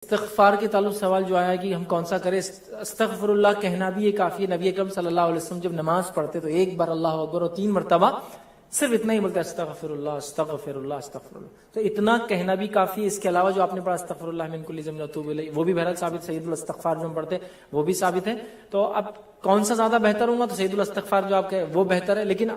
استغفار کے تعلق سوال جو آیا کہ ہم کون سا کریں، استغفر اللہ کہنا بھی یہ کافی ہے۔ نبی اکرم صلی اللہ علیہ وسلم جب نماز پڑھتے تو ایک بار اللہ اکبر اور 3 مرتبہ صرف اتنا ہی بولتا ہے استغفر اللہ استغفر اللہ استغفر اللہ، تو اتنا کہنا بھی کافی ہے۔ اس کے علاوہ جو آپ نے پڑھا استغفر اللہ من کل ذنب واتوب الیہ، وہ بھی بہرحال ثابت، سید الاستغفار جو ہم پڑھتے ہیں وہ بھی ثابت ہے۔ تو اب کون سا زیادہ بہتر ہوگا، تو سید الاستغفار جو آپ کہے وہ بہتر ہے، لیکن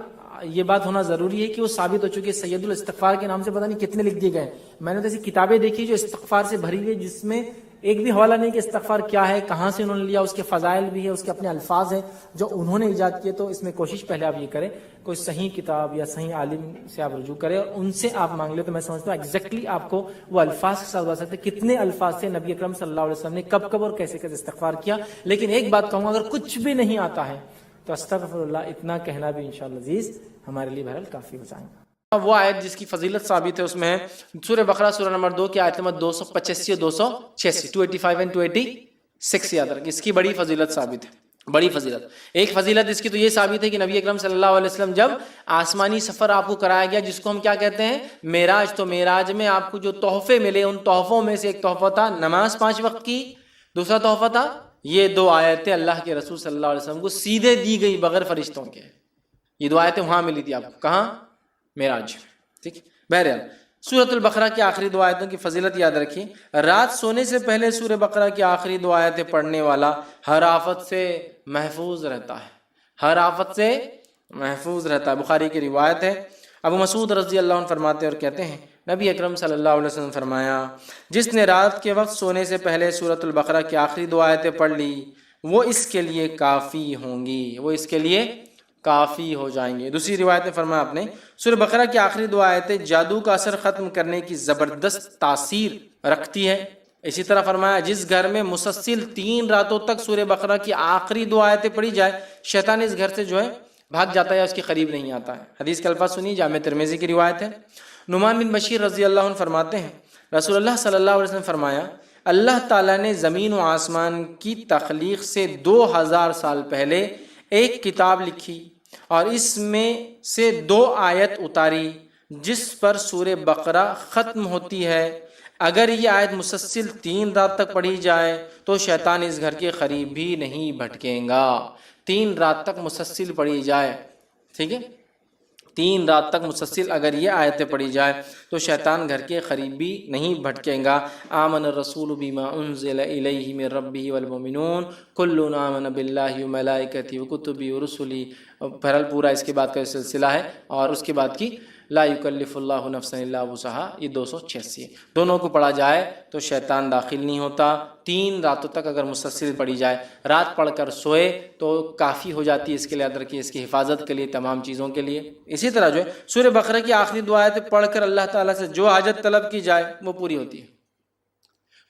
یہ بات ہونا ضروری ہے کہ وہ ثابت ہو چکی ہے۔ سید الاستغفار کے نام سے پتہ نہیں کتنے لکھ دیے گئے، میں نے تو ایسی کتابیں دیکھی جو استغفار سے بھری ہوئی، جس میں ایک بھی حوالہ نہیں کہ استغفار کیا ہے، کہاں سے انہوں نے لیا، اس کے فضائل بھی ہے، اس کے اپنے الفاظ ہیں جو انہوں نے ایجاد کیے۔ تو اس میں کوشش پہلے آپ یہ کریں، کوئی صحیح کتاب یا صحیح عالم سے آپ رجوع کریں اور ان سے آپ مانگ لیں، تو میں سمجھتا ہوں ایگزیکٹلی آپ کو وہ الفاظ کے ساتھ بتا سکتے کتنے الفاظ سے نبی اکرم صلی اللہ علیہ وسلم نے کب کب اور کیسے کیسے استغفار کیا۔ لیکن ایک بات کہوں گا، اگر کچھ بھی نہیں آتا ہے تو استغفر اللہ اتنا کہنا بھی انشاءاللہ عزیز ہمارے لیے بہرحال کافی ہو جائے گا۔ وہ آیت جس کی فضیلت ثابت ہے اس میں ہے سورہ بقرہ سورہ نمبر 2 کی آیت نمبر 285 اور 286، 285 اور 286 یاد رکھیں، اس کی بڑی فضیلت ثابت ہے، بڑی فضیلت۔ ایک فضیلت اس کی تو یہ ثابت ہے کہ نبی اکرم صلی اللہ علیہ وسلم جب آسمانی سفر آپ کو کرایا گیا، جس کو ہم کیا کہتے ہیں معراج، تو معراج میں آپ کو جو تحفے ملے، ان تحفوں میں سے ایک تحفہ تھا نماز 5 وقت کی، دوسرا تحفہ تھا یہ 2 آیتیں اللہ کے رسول صلی اللہ علیہ وسلم کو سیدھے دی گئی بغیر فرشتوں کے۔ یہ 2 آیتیں وہاں ملی تھی آپ کو، کہاں؟ معراج، ٹھیک۔ بہرحال سورۃ البقرہ کی آخری 2 آیتوں کی فضیلت یاد رکھیں، رات سونے سے پہلے سورہ بقرہ کی آخری 2 آیتیں پڑھنے والا ہر آفت سے محفوظ رہتا ہے، ہر آفت سے محفوظ رہتا ہے۔ بخاری کی روایت ہے، ابو مسعود رضی اللہ عنہ فرماتے اور کہتے ہیں نبی اکرم صلی اللہ علیہ وسلم فرمایا، جس نے رات کے وقت سونے سے پہلے سورۃ البقرہ کی آخری 2 آیتیں پڑھ لی وہ اس کے لیے کافی ہوں گی، وہ اس کے لیے کافی ہو جائیں گے۔ دوسری روایت میں فرمایا آپ نے سورہ بقرہ کی آخری 2 آیتیں جادو کا اثر ختم کرنے کی زبردست تاثیر رکھتی ہے۔ اسی طرح فرمایا جس گھر میں مسلسل 3 راتوں تک سورہ بقرہ کی آخری 2 آیتیں پڑھی جائے، شیطان اس گھر سے جو ہے بھاگ جاتا ہے یا اس کے قریب نہیں آتا ہے۔ حدیث کے الفاظ سنیے، جامع ترمذی کی روایت ہے، نعمان بن بشیر رضی اللہ عنہ فرماتے ہیں رسول اللہ صلی اللہ علیہ وسلم فرمایا، اللہ تعالیٰ نے زمین و آسمان کی تخلیق سے 2000 سال پہلے ایک کتاب لکھی اور اس میں سے 2 آیت اتاری جس پر سورہ بقرہ ختم ہوتی ہے۔ اگر یہ آیت مسلسل 3 رات تک پڑھی جائے تو شیطان اس گھر کے قریب بھی نہیں بھٹکیں گا۔ 3 رات تک مسلسل پڑھی جائے، ٹھیک ہے، 3 رات تک مسلسل اگر یہ آیتیں پڑھی جائے تو شیطان گھر کے قریب بھی نہیں بھٹکیں گا۔ آمن الرسول بما انزل الیہ من ربہ والمؤمنون کل آمن باللہ وملائکتہ وکتبہ ورسلہ، بہرحال پورا اس کے بعد کا سلسلہ ہے، اور اس کے بعد کی لا یکلف اللہ نفسا الا وسعہا، یہ 286 ہے۔ دونوں کو پڑھا جائے تو شیطان داخل نہیں ہوتا۔ 3 راتوں تک اگر مسلسل پڑھی جائے، رات پڑھ کر سوئے تو کافی ہو جاتی ہے، اس کے لیے یاد رکھیے، اس کی حفاظت کے لیے، تمام چیزوں کے لیے۔ اسی طرح جو ہے سورہ بقرہ کی آخری 2 آیتیں پڑھ کر اللہ تعالیٰ سے جو حاجت طلب کی جائے وہ پوری ہوتی ہے۔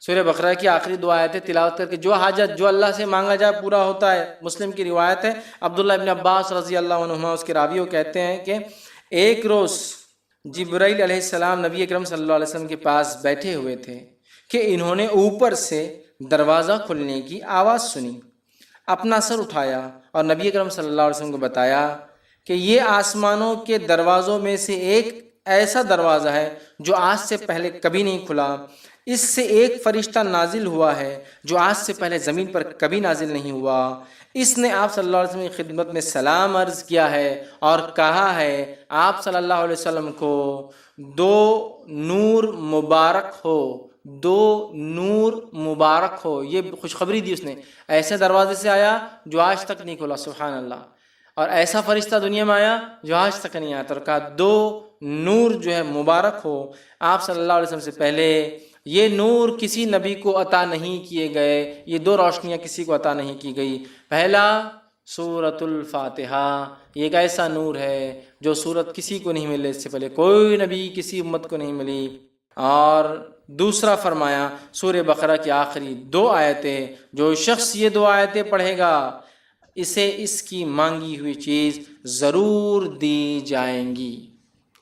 سورہ بقرہ کی آخری 2 آیتیں تلاوت کر کے جو حاجت جو اللہ سے مانگا جائے پورا ہوتا ہے۔ مسلم کی روایت ہے، عبداللہ ابن عباس رضی اللہ عنہما اس کے راوی کہتے ہیں کہ ایک روز جبرائیل علیہ السلام نبی اکرم صلی اللہ علیہ وسلم کے پاس بیٹھے ہوئے تھے کہ انہوں نے اوپر سے دروازہ کھلنے کی آواز سنی، اپنا سر اٹھایا اور نبی اکرم صلی اللہ علیہ وسلم کو بتایا کہ یہ آسمانوں کے دروازوں میں سے ایک ایسا دروازہ ہے جو آج سے پہلے کبھی نہیں کھلا، اس سے ایک فرشتہ نازل ہوا ہے جو آج سے پہلے زمین پر کبھی نازل نہیں ہوا، اس نے آپ صلی اللہ علیہ وسلم کی خدمت میں سلام عرض کیا ہے اور کہا ہے آپ صلی اللہ علیہ وسلم کو 2 نور مبارک ہو، 2 نور مبارک ہو۔ یہ خوشخبری دی اس نے، ایسے دروازے سے آیا جو آج تک نہیں کھلا، سبحان اللہ، اور ایسا فرشتہ دنیا میں آیا جو آج تک نہیں آیا، اور کہا 2 نور جو ہے مبارک ہو۔ آپ صلی اللہ علیہ وسلم سے پہلے یہ نور کسی نبی کو عطا نہیں کیے گئے، یہ 2 روشنیاں کسی کو عطا نہیں کی گئی۔ پہلا سورۃ الفاتحہ، یہ ایک ایسا نور ہے جو سورت کسی کو نہیں ملے، اس سے پہلے کوئی نبی کسی امت کو نہیں ملی۔ اور دوسرا فرمایا سورہ بقرہ کی آخری 2 آیتیں، جو شخص یہ 2 آیتیں پڑھے گا اسے اس کی مانگی ہوئی چیز ضرور دی جائیں گی۔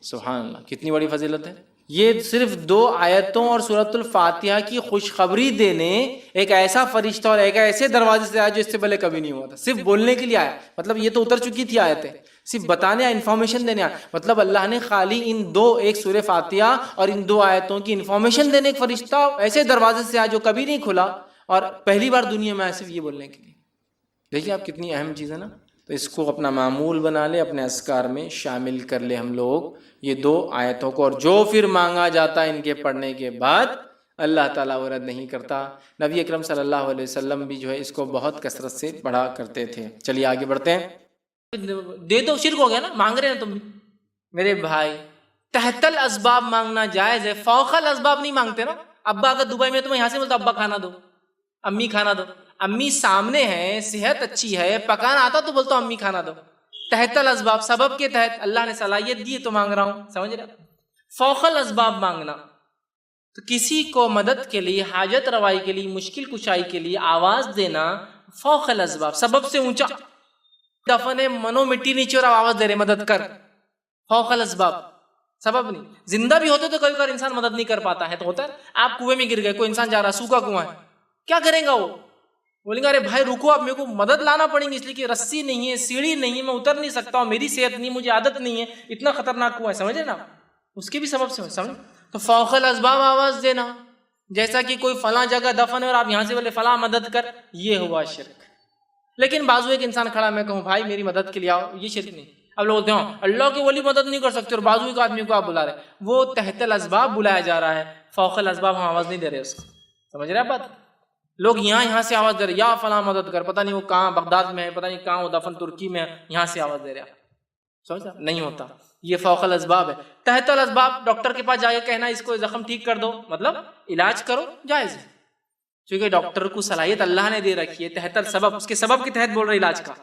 سبحان اللہ، کتنی بڑی فضیلت ہے۔ یہ صرف 2 آیتوں اور سورۃ الفاتحہ کی خوشخبری دینے ایک ایسا فرشتہ اور ایک ایسے دروازے سے آیا جو اس سے پہلے کبھی نہیں ہوا تھا، صرف بولنے کے لیے آیا، مطلب یہ تو اتر چکی تھی آیتیں، صرف بتانے انفارمیشن دینے مطلب اللہ نے خالی ان دو، ایک سورہ فاتحہ اور ان 2 آیتوں کی انفارمیشن دینے، ایک فرشتہ ایسے دروازے سے آیا جو کبھی نہیں کھلا اور پہلی بار دنیا میں آیا صرف یہ بولنے کے لیے. دیکھیے آپ کتنی اہم چیز ہے نا. تو اس کو اپنا معمول بنا لے، اپنے اذکار میں شامل کر لے ہم لوگ یہ 2 آیتوں کو، اور جو پھر مانگا جاتا ہے ان کے پڑھنے کے بعد اللہ تعالیٰ وہ رد نہیں کرتا. نبی اکرم صلی اللہ علیہ وسلم بھی جو ہے اس کو بہت کثرت سے پڑھا کرتے تھے. چلیے آگے بڑھتے ہیں. دے دو، شرک ہو گیا نا، مانگ رہے ہیں تم بھی. میرے بھائی تحت الاسباب مانگنا جائز ہے، فوق الاسباب نہیں مانگتے نا. ابا اگر دبئی میں تمہیں یہاں سے بولتا ابا کھانا دو، امی کھانا دو، امی سامنے ہے، صحت اچھی ہے، پکانا آتا تو بولتا امی کھانا دو. تحت الاسباب، سبب کے تحت اللہ نے صلاحیت دی تو مانگ رہا ہوں، سمجھ رہے. فوق الاسباب مانگنا تو کسی کو مدد کے لیے، حاجت روائی کے لیے، مشکل کشائی کے لیے آواز دینا فوق الاسباب، سبب سے اونچا. دفن ہے، منو مٹی نیچے اور آواز دے رہے مدد کر، فوق الاسباب، سبب نہیں. زندہ بھی ہوتے تو کبھی کبھی انسان مدد نہیں کر پاتا ہے، تو ہوتا ہے آپ کنویں میں گر گئے، کوئی انسان جا رہا، سوکھا کنواں ہے، کیا کریں گا وہ؟ بولیں گے ارے بھائی رکو، آپ میرے کو مدد لانا پڑیں گی، اس لیے کہ رسی نہیں ہے، سیڑھی نہیں ہے، میں اتر نہیں سکتا ہوں، میری صحت نہیں، مجھے عادت نہیں ہے، اتنا خطرناک کنواں ہے، سمجھے نا. اس کے بھی سبب سے سمجھ. تو فوق الاسباب آواز دینا، جیسا کہ کوئی فلاں جگہ دفن ہے اور آپ یہاں سے بولے فلاں مدد کر، یہ ہوا شرک. لیکن بازو ایک انسان کھڑا، میں کہوں بھائی میری مدد کے لیے آؤ، یہ شرک نہیں. اب لوگ بولتے ہیں اللہ کے ولی مدد نہیں کر سکتے اور بازو ایک آدمی کو آپ بلا رہے، وہ تحت الاسباب بلایا جا رہا ہے، فوق الاسباب ہم آواز نہیں دے رہے اس کو. سمجھ رہے آپ بات؟ لوگ یہاں سے آواز دے رہے، یا فلاں مدد کر، پتہ نہیں وہ کہاں بغداد میں ہے، پتہ نہیں کہاں وہ دفن ترکی میں ہے، یہاں سے آواز دے رہے. سمجھا؟ نہیں ہوتا، یہ فوق الاسباب ہے. تحت الاسباب ڈاکٹر کے پاس جا کے کہنا اس کو زخم ٹھیک کر دو، مطلب علاج کرو، جائز ہے، کیونکہ ڈاکٹر کو صلاحیت اللہ نے دے رکھی ہے. تحت السبب، اس کے سبب کے تحت بول رہے علاج کا.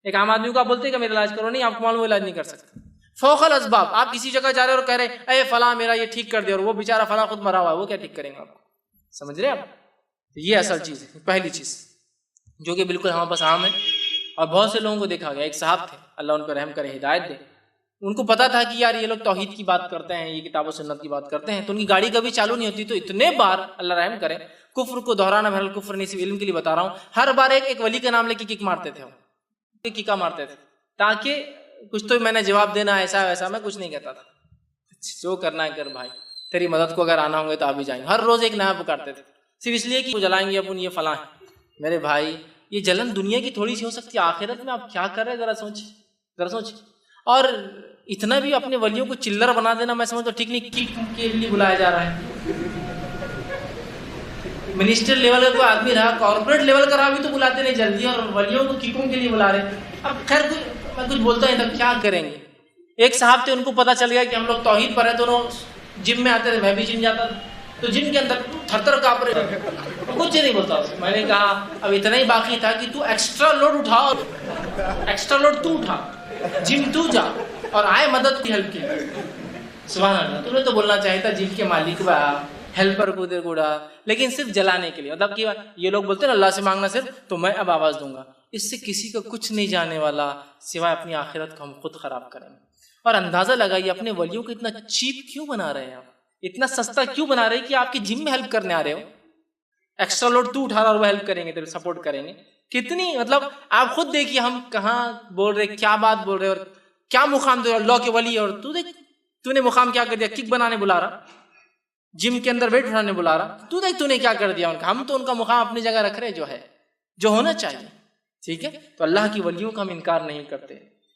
ایک عام آدمی کو آپ بولتے ہیں کہ میرا علاج کرو، نہیں، آپ کو معلوم علاج نہیں کر سکتے. فوق الاسباب، آپ کسی جگہ جا رہے اور کہہ رہے اے فلاں میرا یہ ٹھیک کر دے، اور وہ بیچارہ فلاں خود مرا ہوا ہے، وہ کیا ٹھیک کریں گے آپ؟ سمجھ رہے آپ؟ یہ اصل چیز ہے، پہلی چیز جو کہ بالکل ہمارے پاس عام ہے. اور بہت سے لوگوں کو دیکھا گیا، ایک صاحب تھے، اللہ ان پہ رحم کرے، ہدایت دے، ان کو پتا تھا کہ یار یہ لوگ توحید کی بات کرتے ہیں، یہ کتاب و سنت کی بات کرتے ہیں، تو ان کی گاڑی کبھی چالو نہیں ہوتی، تو اتنے بار اللہ رحم کرے، کفر کو دہرانا بہرحال کفر نہیں، صرف علم کے لیے بتا رہا ہوں، ہر بار ایک ولی کا نام لے کے کک مارتے تھے، وہ کیکا مارتے تھے، تاکہ کچھ تو میں نے جواب دینا، ایسا ویسا میں کچھ نہیں کہتا تھا، جو کرنا ہے کر بھائی، تیری مدد کو اگر آنا ہوں گے تو آپ بھی جائیں گے. ہر روز ایک نیا پکارتے تھے، صرف اس لیے کہ وہ جلائیں گے اپن، یہ فلاں ہے. میرے بھائی یہ جلن دنیا کی تھوڑی سی ہو سکتی ہے، آخرت میں آپ کیا کر رہے ہیں ذرا سوچ. اور اتنا بھی اپنے ولیوں کو چلر بنا دینا میں سمجھتا ہوں ٹھیک نہیں. کک کے لیے بلایا جا رہا ہے، منسٹر لیول کا کوئی آدمی رہا، کارپوریٹ لیول کا رہا بھی تو بلاتے نہیں جلدی، اور ولیوں کو ککوں کے لیے بلا رہے. اب خیر میں کچھ بولتا نہیں تھا، کیا کریں گے. ایک صاحب تھے، ان کو پتا چل گیا کہ ہم لوگ توحید پر ہیں، تو جم میں آتے تھے، میں بھی جم جاتا تھا، تو جم کے اندر تھر تھر کانپ رہے، کچھ نہیں بولتا. میں نے کہا اب اتنا ہی باقی تھا کہ تو ایکسٹرا لوڈ اٹھا، ایکسٹرا لوڈ تو اٹھا، جم تو جا اور آئے مدد کی ہیلپ کی. سبحان اللہ. تمہیں تو بولنا چاہیے تھا جم کے مالک با ہیلپر کو دے گوڑا، لیکن صرف جلانے کے لیے. مطلب کہ یہ لوگ بولتے ہیں اللہ سے مانگنا صرف، تو میں اب آواز دوں گا، اس سے کسی کو کچھ نہیں جانے والا سوائے اپنی آخرت کو ہم خود خراب کریں گے. اور اندازہ لگائیے اپنے ولیوں کو اتنا چیپ کیوں بنا رہے ہیں آپ، اتنا سستا کیوں بنا رہے ہیں کہ آپ کی جم میں ہیلپ کرنے آ رہے ہو. ایکسٹرا لوڈ تو اٹھا رہا اور وہ ہیلپ کریں گے، تیرے سپورٹ کریں گے. کتنی مطلب آپ خود دیکھیے ہم کہاں بول رہے، کیا بات بول رہے اور کیا مقام دے اللہ کے ولی. اور تو دیکھ تو نے مقام کیا کر دیا، کک بنانے بلا رہا، جم کے اندر ویٹ اٹھانے بلا رہا. تو دیکھ تو نے کیا کر دیا ان کا. ہم تو ان کا مقام اپنی جگہ رکھ رہے جو ہے، جو ہونا چاہیے. ٹھیک ہے، تو اللہ کی ولیوں کا ہم انکار نہیں کرتے.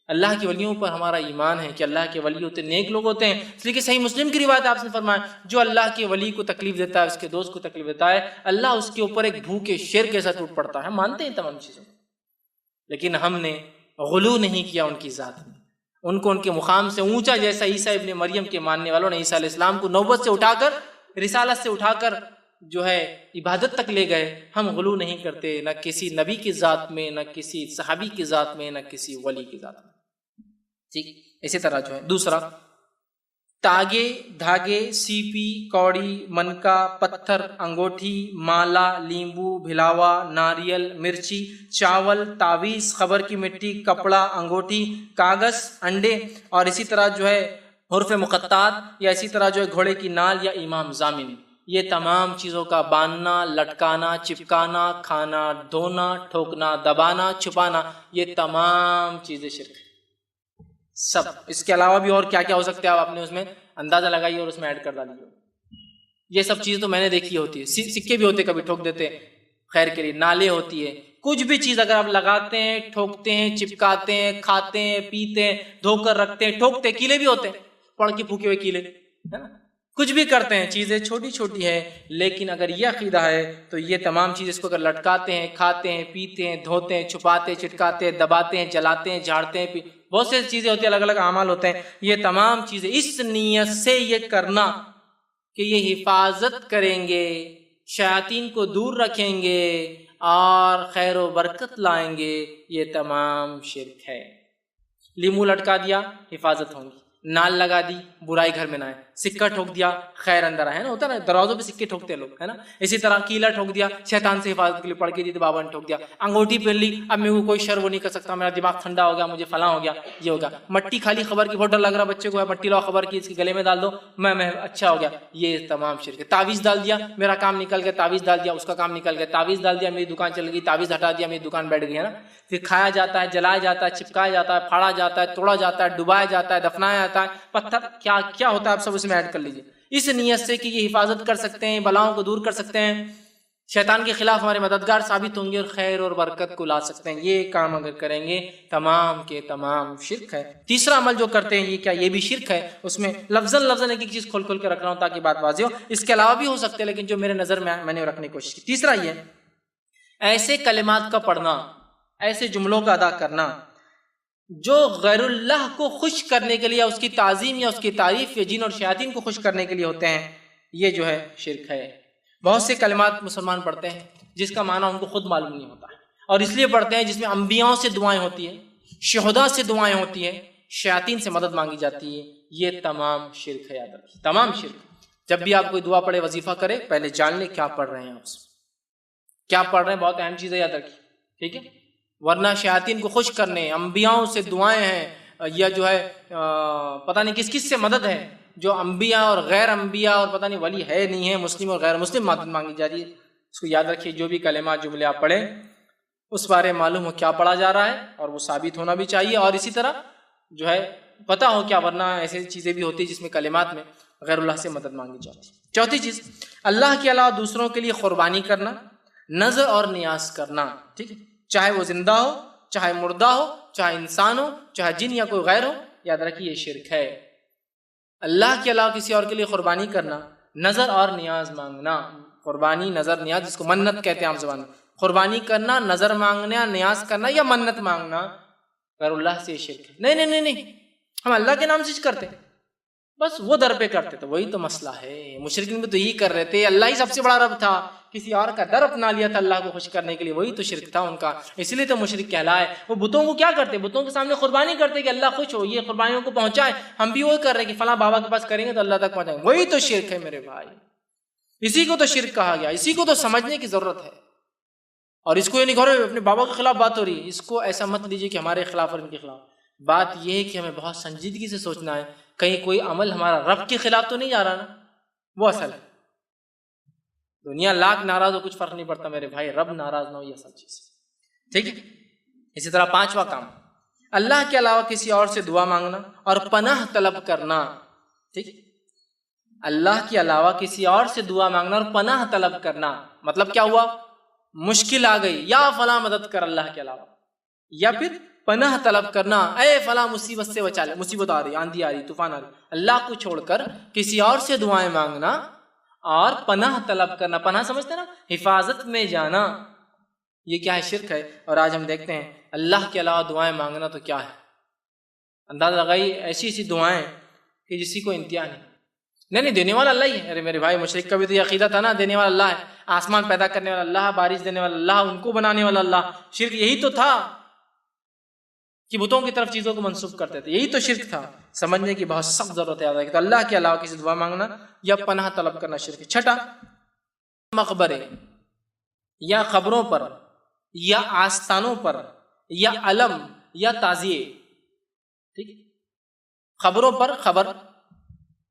اللہ کی ولیوں پر ہمارا ایمان ہے کہ اللہ کے ولی ہوتے نیک لوگ ہوتے ہیں. اس لیے کہ صحیح مسلم کی روایت آپ نے فرمایا، جو اللہ کے ولی کو تکلیف دیتا ہے، اس کے دوست کو تکلیف دیتا ہے، اللہ اس کے اوپر ایک بھوکے شیر کے ساتھ ٹوٹ پڑتا ہے. مانتے ہیں تمام چیزوں، لیکن ہم نے غلو نہیں کیا ان کی ذات میں، ان کو ان کے مقام سے اونچا، جیسا عیسیٰ ابن مریم کے ماننے والوں نے عیسیٰ علیہ السلام کو نبوت سے اٹھا کر، رسالت سے اٹھا کر جو ہے عبادت تک لے گئے. ہم غلو نہیں کرتے، نہ کسی نبی کی ذات میں، نہ کسی صحابی کی ذات میں، نہ کسی ولی کی ذات میں. ٹھیک، اسی طرح جو ہے دوسرا، تاگے، دھاگے، سیپی، کوڑی، منکا، پتھر، انگوٹھی، مالا، لیمبو، بھلاوا، ناریل، مرچی، چاول، تعویذ، خبر کی مٹی، کپڑا، انگوٹھی، کاغذ، انڈے، اور اسی طرح جو ہے حروف مقطعات، یا اسی طرح جو ہے گھوڑے کی نال یا امام ضامن، یہ تمام چیزوں کا باندھنا، لٹکانا، چپکانا، کھانا، دھونا، ٹھوکنا، دبانا، چھپانا، یہ تمام چیزیں شرک ہے. سب اس کے علاوہ بھی اور کیا کیا ہو سکتا ہے آپ نے اس میں اندازہ لگائیے اور اس میں ایڈ کر ڈالیے. یہ سب چیز تو میں نے دیکھی ہوتی ہے. سکے بھی ہوتے کبھی ٹھوک دیتے خیر کے لیے, نالے ہوتی ہے, کچھ بھی چیز اگر آپ لگاتے ہیں, ٹھوکتے ہیں, چپکاتے ہیں, کھاتے ہیں, پیتے ہیں, دھو کر رکھتے ہیں, ٹھوکتے, کیلے بھی ہوتے ہیں, پڑھ کے پھوکے ہوئے کیلے, ہے نا, کچھ بھی کرتے ہیں, چیزیں چھوٹی چھوٹی ہے, لیکن اگر یہ عقیدہ ہے تو یہ تمام چیز اس کو اگر لٹکاتے ہیں, کھاتے ہیں, پیتے ہیں, دھوتے ہیں, چھپاتے, چٹکاتے, دباتے ہیں, جلاتے ہیں, جھاڑتے ہیں, بہت سی چیزیں ہوتی ہیں, الگ الگ اعمال ہوتے ہیں, یہ تمام چیزیں اس نیت سے یہ کرنا کہ یہ حفاظت کریں گے, شیاطین کو دور رکھیں گے اور خیر و برکت لائیں گے, یہ تمام شرک ہے. لیمو لٹکا دیا, حفاظت ہوں گی. نال لگا دی, برائی گھر میں نہ آئے. سکہ ٹھوک دیا, خیر اندر آئے, نا, ہوتا ہے نا, دروازوں پہ سکے ٹھوکتے ہیں لوگ, ہے نا. اسی طرح کیلا ٹھوک دیا, شیطان سے حفاظت کے لیے پڑھ کے دی تو بابا نے ٹھوک دیا. انگوٹھی پہن لی, اب میرے کو کوئی شر وہ نہیں کر سکتا, میرا دماغ ٹھنڈا ہو گیا, مجھے فلاں ہو گیا, یہ ہو گیا. مٹی کھا لی, خبر کی بہت ڈر لگ رہا بچے کو, ہے مٹی لاؤ, خبر کی اس کے گلے میں ڈال دو, میں اچھا ہو گیا, یہ تمام شرک ہے. تعویذ ڈال دیا, میرا کام نکل گیا, تعویذ ڈال دیا, اس کا کام نکل گیا. تعویذ ڈال دیا, میری دکان چل گئی, تعویذ ہٹا دیا, میری دکان بیٹھ گئی, ہے نا. پھر کھایا جاتا ہے, جلایا جاتا ہے, چپکایا جاتا ہے, پھاڑا جاتا ہے, توڑا جاتا ہے, ڈبایا جاتا ہے, دفنایا جاتا ہے, پتھر کیا کیا ہوتا ہے آپ سب اس میں ایڈ کر لیجیے, اس نیت سے کہ یہ حفاظت کر سکتے ہیں, بلاؤں کو دور کر سکتے ہیں, شیطان کے خلاف ہمارے مددگار ثابت ہوں گے اور خیر اور برکت کو لا سکتے ہیں. یہ کام اگر کریں گے تمام کے تمام شرک ہے. تیسرا عمل جو کرتے ہیں, یہ کیا, یہ بھی شرک ہے. اس میں لفظاً ایک چیز کھول کھول کے رکھ رہا ہوں تاکہ بات واضح ہو, اس کے علاوہ بھی ہو سکتے ہیں لیکن جو میرے نظر میں نے رکھنے کی کوشش کی. تیسرا یہ ایسے کلمات کا پڑھنا, ایسے جملوں کا ادا کرنا جو غیر اللہ کو خوش کرنے کے لیے, اس کی تعظیم یا اس کی تعریف یا جن اور شیاطین کو خوش کرنے کے لیے ہوتے ہیں, یہ جو ہے شرک ہے. بہت سے کلمات مسلمان پڑھتے ہیں جس کا معنی ان کو خود معلوم نہیں ہوتا ہے, اور اس لیے پڑھتے ہیں جس میں انبیاء سے دعائیں ہوتی ہیں, شہداء سے دعائیں ہوتی ہیں, شیاطین سے مدد مانگی جاتی ہے. یہ تمام شرک ہے, یاد رکھیے, تمام شرک. جب بھی آپ کوئی دعا پڑھے, وظیفہ کرے, پہلے جان لے کیا پڑھ رہے ہیں, آپ کیا پڑھ رہے ہیں, بہت اہم چیز ہے, یاد رکھیے, ٹھیک ہے. ورنہ شیاطین کو خوش کرنے, انبیاء سے دعائیں ہیں, یا جو ہے پتہ نہیں کس کس سے مدد ہے, جو انبیاء اور غیر انبیاء اور پتہ نہیں ولی ہے نہیں ہے, مسلم اور غیر مسلم مدد مانگی جا رہی ہے. اس کو یاد رکھیے, جو بھی کلمات جملے آپ پڑھیں اس بارے معلوم ہو کیا پڑھا جا رہا ہے, اور وہ ثابت ہونا بھی چاہیے, اور اسی طرح جو ہے پتہ ہو کیا, ورنہ ایسی چیزیں بھی ہوتی ہیں جس میں کلمات میں غیر اللہ سے مدد مانگی جاتی ہے. چوتھی چیز, اللہ کے علاوہ دوسروں کے لیے قربانی کرنا, نذر اور نیاز کرنا, ٹھیک ہے, چاہے وہ زندہ ہو, چاہے مردہ ہو, چاہے انسان ہو, چاہے جن یا کوئی غیر ہو, یاد رکھیے یہ شرک ہے. اللہ کے علاوہ کسی اور کے لیے قربانی کرنا, نظر اور نیاز مانگنا, قربانی, نظر, نیاز, جس کو منت کہتے ہیں عام زبان میں, قربانی کرنا, نظر مانگنا, نیاز کرنا یا منت مانگنا غیر اللہ سے یہ شرک ہے. نہیں, ہم اللہ کے نام سے کرتے ہیں, بس وہ در پہ کرتے, تو وہی تو مسئلہ ہے. مشرکین بھی تو یہی کر رہے تھے, اللہ ہی سب سے بڑا رب تھا, کسی اور کا در اپنا لیا تھا اللہ کو خوش کرنے کے لیے, وہی تو شرک تھا ان کا, اس لیے تو مشرک کہلائے. وہ بتوں کو کیا کرتے, بتوں کے سامنے قربانی کرتے کہ اللہ خوش ہو, یہ قربانیوں کو پہنچائے. ہم بھی وہی کر رہے کہ فلاں بابا کے پاس کریں گے تو اللہ تک پہنچائیں گے, وہی تو شرک ہے میرے بھائی. اسی کو تو شرک کہا گیا, اسی کو تو سمجھنے کی ضرورت ہے. اور اس کو یہ نہیں کہہ رہے اپنے بابا کے خلاف بات ہو رہی ہے, اس کو ایسا مت لیجیے کہ ہمارے خلاف اور ان کے خلاف. بات یہ ہے کہ ہمیں بہت سنجیدگی سے سوچنا ہے, کہیں کوئی عمل ہمارا رب کے خلاف تو نہیں جا رہا نا, وہ اصل ہے. دنیا لاکھ ناراض ہو, کچھ فرق نہیں پڑتا میرے بھائی, رب ناراض نہ ہو, یہ اصل چیز ہے, ٹھیک ہے. اسی طرح پانچواں کام, اللہ کے علاوہ کسی اور سے دعا مانگنا اور پناہ طلب کرنا, ٹھیک ہے. اللہ کے علاوہ کسی اور سے دعا مانگنا اور پناہ طلب کرنا, مطلب کیا ہوا, مشکل آ گئی, یا فلاں مدد کر اللہ کے علاوہ, یا پھر پناہ طلب کرنا, اے فلاں مصیبت سے بچا لے, مصیبت آ رہی, آندھی آ رہی, طوفان آ رہی, اللہ کو چھوڑ کر کسی اور سے دعائیں مانگنا اور پناہ طلب کرنا. پناہ سمجھتے نا, حفاظت میں جانا, یہ کیا ہے, شرک ہے. اور آج ہم دیکھتے ہیں اللہ کے علاوہ دعائیں مانگنا تو کیا ہے, اندازہ لگائی, ایسی دعائیں کہ جسی کو انتہا نہیں, دینے والا اللہ ہی ہے. ارے میرے بھائی, مشرک کا بھی تو یہ عقیدہ تھا نا, دینے والا اللہ ہے, آسمان پیدا کرنے والا اللہ, بارش دینے والا اللہ, ان کو بنانے والا اللہ. شرک یہی تو تھا کہ بتوں کی طرف چیزوں کو منسوب کرتے تھے, یہی تو شرک تھا. سمجھنے کی بہت سخت ضرورت ہے کہ تو اللہ کے علاوہ کسی دعا مانگنا یا پناہ طلب کرنا شرک ہے. چھٹا, مقبرے یا قبروں پر یا آستانوں پر یا علم یا تعزیے, ٹھیک, قبروں پر خبر,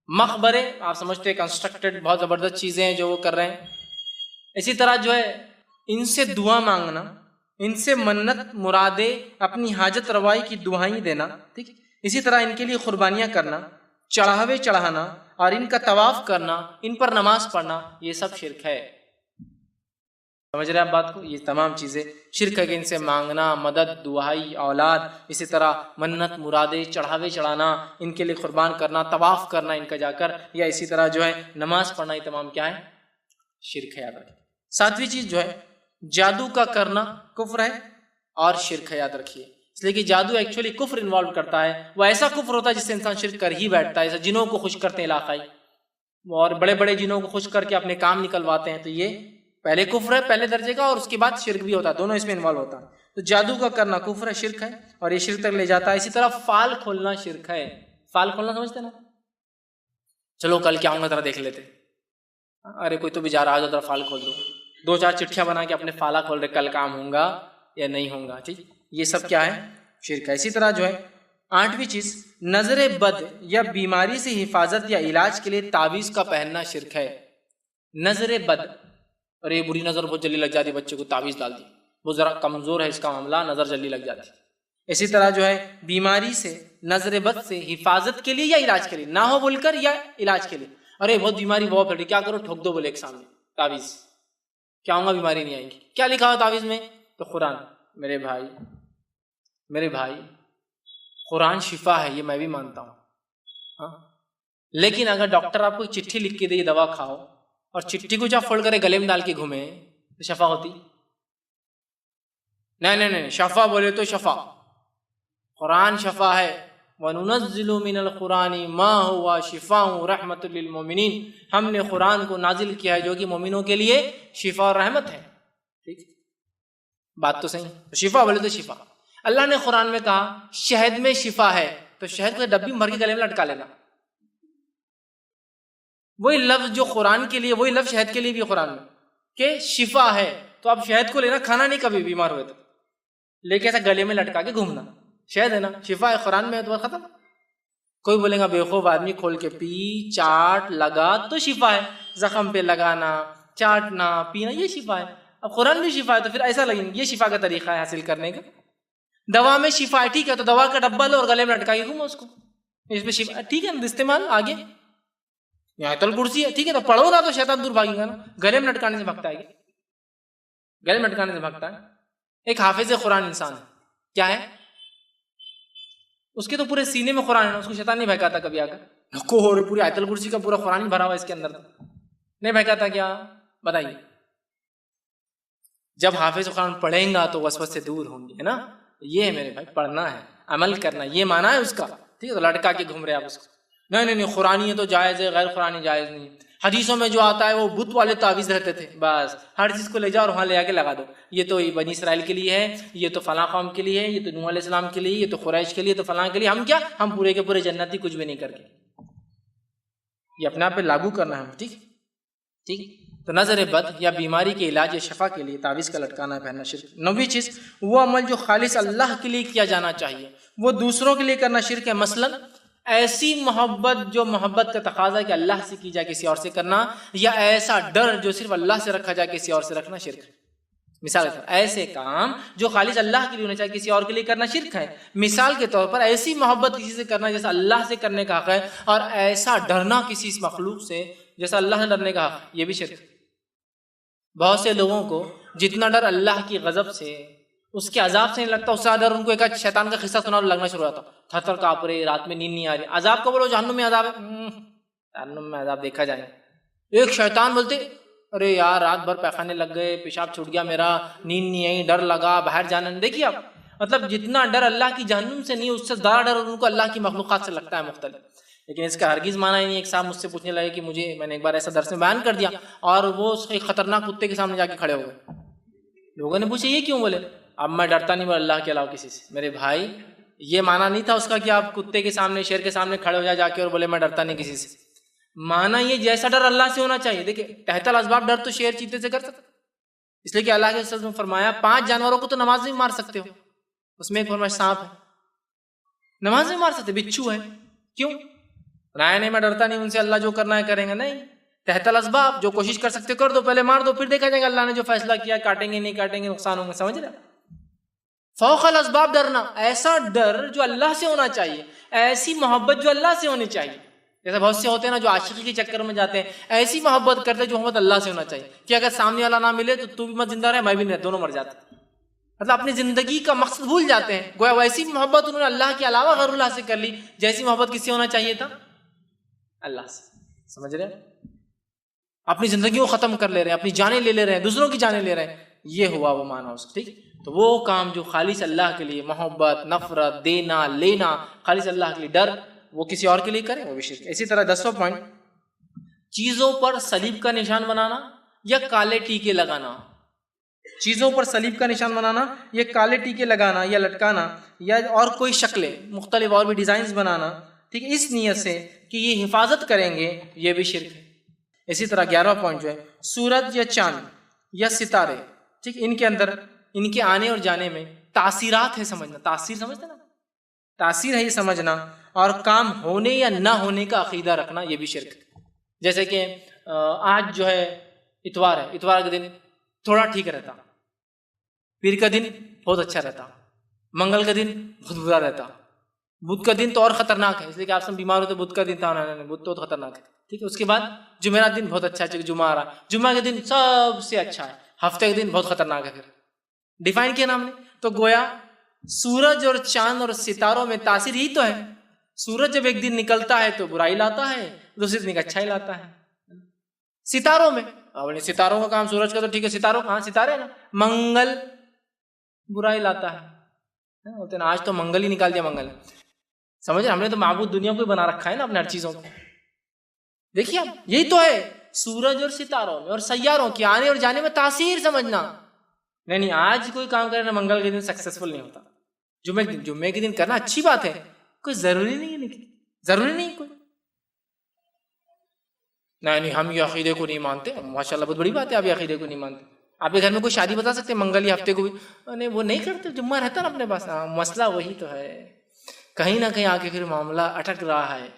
مقبرے آپ سمجھتے ہیں کنسٹرکٹڈ بہت زبردست چیزیں ہیں جو وہ کر رہے ہیں. اسی طرح جو ہے ان سے دعا مانگنا, ان سے منت مرادے, اپنی حاجت روائی کی دعائیں دینا, ٹھیک. اسی طرح ان کے لیے قربانیاں کرنا، چڑھاوے چڑھانا اور ان کا طواف کرنا، ان پر نماز پڑھنا، یہ سب شرک ہے۔ سمجھ رہے ہیں آپ بات کو؟ یہ تمام چیزیں شرک ہے کہ ان سے مانگنا، مدد، دعائی، اولاد، اسی طرح منت، مرادیں، چڑھاوے چڑھانا، ان کے لیے قربان کرنا، طواف کرنا ان کا جا کر، یا اسی طرح جو ہے نماز پڑھنا، یہ تمام کیا ہے؟ شرک ہے۔ یاد رکھیے۔ ساتویں چیز جو ہے جادو کا کرنا کفر ہے اور شرک ہے، یاد رکھیے۔ اس لیے کہ جادو ایکچولی کفر انوالو کرتا ہے، وہ ایسا کفر ہوتا ہے جس سے انسان شرک کر ہی بیٹھتا ہے۔ جیسے جنوں کو خوش کرتے ہیں علاقائی، اور بڑے بڑے جنوں کو خوش کر کے اپنے کام نکلواتے ہیں، تو یہ پہلے کفر ہے پہلے درجے کا، اور اس کے بعد شرک بھی ہوتا ہے، دونوں اس میں انوالو ہوتا ہے۔ تو جادو کا کرنا کفر ہے، شرک ہے، اور یہ شرک تک لے جاتا ہے۔ اسی طرح فال کھولنا شرک ہے۔ فال کھولنا سمجھتے نا؟ چلو کل کیا آؤں گا ذرا دیکھ لیتے، ارے کوئی تو بھی جا رہا ہے ذرا فال کھول دو، 2-4 چٹھیاں بنا کے اپنے فالا کھول رہے، کل کام ہوں گا یا نہیں ہوں گا، ٹھیک؟ یہ سب کیا ہے؟ شرک ہے۔ اسی طرح جو ہے 8ویں چیز نظر بد یا بیماری سے حفاظت یا علاج کے لیے تعویذ کا پہننا شرک ہے۔ نظر بد، اور یہ بری نظر بہت جلدی لگ جاتی، بچے کو تعویذ ڈال دی، وہ ذرا کمزور ہے اس کا معاملہ، نظر جلدی لگ جاتی۔ اسی طرح جو ہے بیماری سے، نظر بد سے حفاظت کے لیے یا علاج کے لیے، نہ ہو بول کر یا علاج کے لیے، ارے بہت بیماری بہت پھیل رہی، کیا کرو؟ ٹھوک دو بولے ایک سامنے تعویذ، کیا ہوں گا؟ بیماری نہیں آئیں گی۔ کیا لکھا ہو تعویذ میں؟ تو قرآن۔ میرے بھائی قرآن شفا ہے، یہ میں بھی مانتا ہوں، ہاں، لیکن اگر ڈاکٹر آپ کو چٹھی لکھ کے دے دوا کھاؤ اور چٹھی کو جب فوڑ کرے گلے میں ڈال کے گھومے تو شفا ہوتی؟ نہیں، شفا بولے تو شفا، قرآن شفا ہے۔ وَنُنَزِّلُ مِنَ الْقُرْآنِ مَا هُوَ شِفَاءٌ رَحْمَةٌ لِّلْمُؤْمِنِينَ، ہم نے قرآن کو نازل کیا ہے جو کہ مومنوں کے لیے شفا اور رحمت ہے۔ ٹھیک، بات تو صحیح، شفا بولے تو شفا۔ اللہ نے قرآن میں کہا شہد میں شفا ہے، تو شہد کو ڈبی بھر کے گلے میں لٹکا لینا، وہی لفظ جو قرآن کے لیے، وہی لفظ شہد کے لیے بھی قرآن میں کہ شفا ہے، تو اب شہد کو لینا، کھانا نہیں کبھی بیمار ہوئے تو، لیکن ایسا گلے میں لٹکا کے گھومنا، شہد ہے نا، شفا ہے، قرآن میں ہے، تو بات ختم۔ کوئی بولے گا بیوقوف آدمی کھول کے پی، چاٹ، لگا تو شفا ہے، زخم پہ لگانا، چاٹنا، پینا، یہ شفا ہے۔ اب قرآن بھی شفا ہے تو پھر ایسا لگیں گے یہ شفا کا طریقہ ہے حاصل کرنے کا۔ دوا میں شفا ہے، ٹھیک ہے، تو دوا کا ڈبہ لو اور گلے میں لٹکا کے گھومو اس کو، اس میں شفا، ٹھیک ہے نا، استعمال آگے۔ آیت الکرسی ہے، ٹھیک ہے، تو پڑھو نا تو شیطان دور بھاگے گا نا، گلے میں لٹکانے سے بھگتا ہے، گلے میں لٹکانے سے بھگتا ہے۔ ایک حافظ قرآن انسان ہے، کیا ہے؟ اس کے تو پورے سینے میں قرآن ہے، اس کو شیطان نہیں بہکاتا کبھی آ کر، پوری آیت الکرسی کا پورا قرآن بھرا ہوا اس کے اندر، نہیں بہکاتا کیا؟ بتائیے۔ جب حافظ قرآن پڑھیں گا تو وسوسے سے دور ہوں گے، ہے نا؟ یہ ہے میرے بھائی، پڑھنا ہے، عمل کرنا، یہ مانا ہے اس کا، ٹھیک ہے، تو لٹکا کے گھوم رہے آپ اس کو، نہیں، قرآنی ہے تو جائز ہے، غیر قرآنی جائز نہیں۔ حدیثوں میں جو آتا ہے وہ بت والے تعویذ رہتے تھے، بس ہر چیز کو لے جاؤ اور وہاں لے آ کے لگا دو، یہ تو بنی اسرائیل کے لیے ہے، یہ تو فلاں قوم کے لیے ہے، یہ تو نوح علیہ السلام کے لیے، یہ تو قریش کے لیے، تو فلاں کے لیے، ہم کیا، ہم پورے کے پورے جنتی کچھ بھی نہیں کر کے، یہ اپنے آپ پہ لاگو کرنا ہے، ٹھیک۔ تو نظر بد یا بیماری کے علاج یا شفا کے لیے تعویذ کا لٹکانا پہننا شرک۔ 9ویں چیز وہ عمل جو خالص اللہ کے لیے کیا جانا چاہیے وہ دوسروں کے لیے کرنا شرک ہے۔ مثلا ایسی محبت جو محبت کا تقاضا ہے کہ اللہ سے کی جائے کسی اور سے کرنا، یا ایسا ڈر جو صرف اللہ سے رکھا جائے کسی اور سے رکھنا شرک ہے۔ مثال کے طور ایسے کام جو خالص اللہ کے لیے ہونا چاہیے کسی اور کے لیے کرنا شرک ہے۔ مثال کے طور پر ایسی محبت کسی سے کرنا جیسا اللہ سے کرنے کا حق ہے، اور ایسا ڈرنا کسی اس مخلوق سے جیسا اللہ سے ڈرنے کا حق ہے، یہ بھی شرک ہے۔ بہت سے لوگوں کو جتنا ڈر اللہ کی غضب سے، اس کے عذاب سے نہیں لگتا، اس سے ڈر ان کو ایک شیطان کا قصہ سنا اور لگنا شروع ہوتا، تھر تھر کانپ رہے، رات میں نیند نہیں آ رہی۔ عذاب کو بولو جہنم میں عذاب ہے، جہنم میں عذاب دیکھا جائے۔ ایک شیطان بولتے ارے یار رات بھر پیخانے لگ گئے، پیشاب چھوٹ گیا میرا، نیند نہیں آئی، ڈر لگا، باہر جانا نہیں۔ دیکھیے آپ، مطلب جتنا ڈر اللہ کی جہنم سے نہیں، اس سے زیادہ ڈر ان کو اللہ کی مخلوقات سے لگتا ہے مختلف۔ لیکن اس کا ہرگز معنی نہیں۔ ایک صاحب مجھ سے پوچھنے لگے کہ میں نے ایک بار ایسا درس میں بیان کر دیا اور وہ ایک خطرناک کتے کے سامنے جا کے کھڑے ہو گئے۔ لوگوں نے پوچھا یہ کیوں؟ بولے اب میں ڈرتا نہیں بولے اللہ کے علاوہ کسی سے۔ میرے بھائی یہ معنی نہیں تھا اس کا کہ آپ کتے کے سامنے، شیر کے سامنے کھڑے ہو جا کے اور بولے میں ڈرتا نہیں کسی سے۔ معنی یہ جیسا ڈر اللہ سے ہونا چاہیے۔ دیکھیں تحت الاسباب ڈر تو شیر چیتے سے کر سکتے، اس لیے کہ اللہ کے رسول نے فرمایا 5 جانوروں کو تو نماز میں مار سکتے ہو، اس میں ایک فرمایا سانپ ہے، نماز میں مار سکتے، بچھو ہے، کیوں؟ نہیں میں ڈرتا نہیں ان سے، اللہ جو کرنا ہے کریں گے۔ نہیں، تحت الاسباب جو کوشش کر سکتے کر دو، پہلے مار دو، پھر دیکھا جائے گا اللہ نے جو فیصلہ کیا، کاٹیں گے نہیں کاٹیں گے، نقصان ہوں گے۔ سمجھ رہے؟ فوق الاسباب ڈرنا، ایسا ڈر جو اللہ سے ہونا چاہیے، ایسی محبت جو اللہ سے ہونی چاہیے. جیسے بہت سے ہوتے ہیں نا جو عاشقی کے چکر میں جاتے ہیں، ایسی محبت کرتے ہیں جو محبت اللہ سے ہونا چاہیے کہ اگر سامنے والا نہ ملے تو بھی مت زندہ رہے، میں بھی نہیں، دونوں مر جاتے ہیں. مطلب اپنی زندگی کا مقصد بھول جاتے ہیں. گویا ویسی محبت انہوں نے اللہ کے علاوہ غیر اللہ سے کر لی جیسی محبت کس سے ہونا چاہیے تھا؟ اللہ سے. سمجھ رہے ہیں؟ اپنی زندگی کو ختم کر لے رہے ہیں، اپنی جانیں لے لے رہے ہیں، دوسروں کی جانیں لے رہے ہیں. یہ ہوا وہ معنی اس کا. ٹھیک. تو وہ کام جو خالص اللہ کے لیے، محبت، نفرت، دینا لینا خالص اللہ کے لیے، ڈر، وہ کسی اور کے لیے کریں وہ بھی شرک. اسی طرح 10واں پوائنٹ، چیزوں پر صلیب کا نشان بنانا یا کالے ٹیکے لگانا. چیزوں پر صلیب کا نشان بنانا یا کالے ٹیکے لگانا یا لٹکانا یا اور کوئی شکلیں مختلف اور بھی ڈیزائنز بنانا، ٹھیک ہے، اس نیت سے کہ یہ حفاظت کریں گے، یہ بھی شرک ہے. اسی طرح 11واں پوائنٹ جو ہے، سورج یا چاند یا ستارے، ٹھیک، ان کے اندر ان کے آنے اور جانے میں تاثیرات ہے سمجھنا. تاثیر سمجھتے نا، تاثیر ہے یہ سمجھنا، اور کام ہونے یا نہ ہونے کا عقیدہ رکھنا، یہ بھی شرک. جیسے کہ آج جو ہے اتوار ہے، اتوار کا دن تھوڑا ٹھیک رہتا، پیر کا دن بہت اچھا رہتا، منگل کا دن بہت برا رہتا، بدھ کا دن تو اور خطرناک ہے، اس لیے کہ آپ سب بیمار ہوتے بدھ کا دن تھا، بدھ تو خطرناک ہے. ٹھیک ہے. اس کے بعد جمعرات دن بہت اچھا ہے، جمعہ آ رہا، جمعہ کے دن سب سے اچھا ہے، ہفتے کے دن بہت خطرناک ہے. پھر ڈیفائن کیا نام نے. تو گویا سورج اور چاند اور ستاروں میں تاثیر ہی تو ہے. سورج جب ایک دن نکلتا ہے تو برائی لاتا ہے، دوسرے دن اچھائی لاتا ہے. ستاروں میں ستاروں کا کام، سورج کا تو ٹھیک ہے، ستاروں کہاں ستارے نا، منگل برائی لاتا ہے. ہوتے نا آج تو منگل ہی نکال دیا، منگل. سمجھے، ہم نے تو معبود دنیا کو ہی بنا رکھا ہے نا اپنے ہر چیزوں کو. دیکھیے آپ، یہی تو ہے سورج اور ستاروں میں اور سیاروں کے آنے اور جانے میں تاثیر سمجھنا. نہیں آج کوئی کام کرنا منگل کے دن سکسیسفل نہیں ہوتا، جمعے کے دن کرنا اچھی بات ہے، کوئی ضروری نہیں ہے، لیکن ضروری نہیں کوئی. نہیں ہم یہ عقیدے کو نہیں مانتے. ماشاء اللہ بہت بڑی بات ہے، آپ یہ عقیدے کو نہیں مانتے. آپ کے گھر میں کوئی شادی بتا سکتے ہیں منگل یا ہفتے کو بھی؟ نہیں وہ نہیں کرتے، جمعہ رہتا نا اپنے پاس. مسئلہ وہی تو ہے، کہیں نہ کہیں آ کے پھر معاملہ اٹک رہا ہے.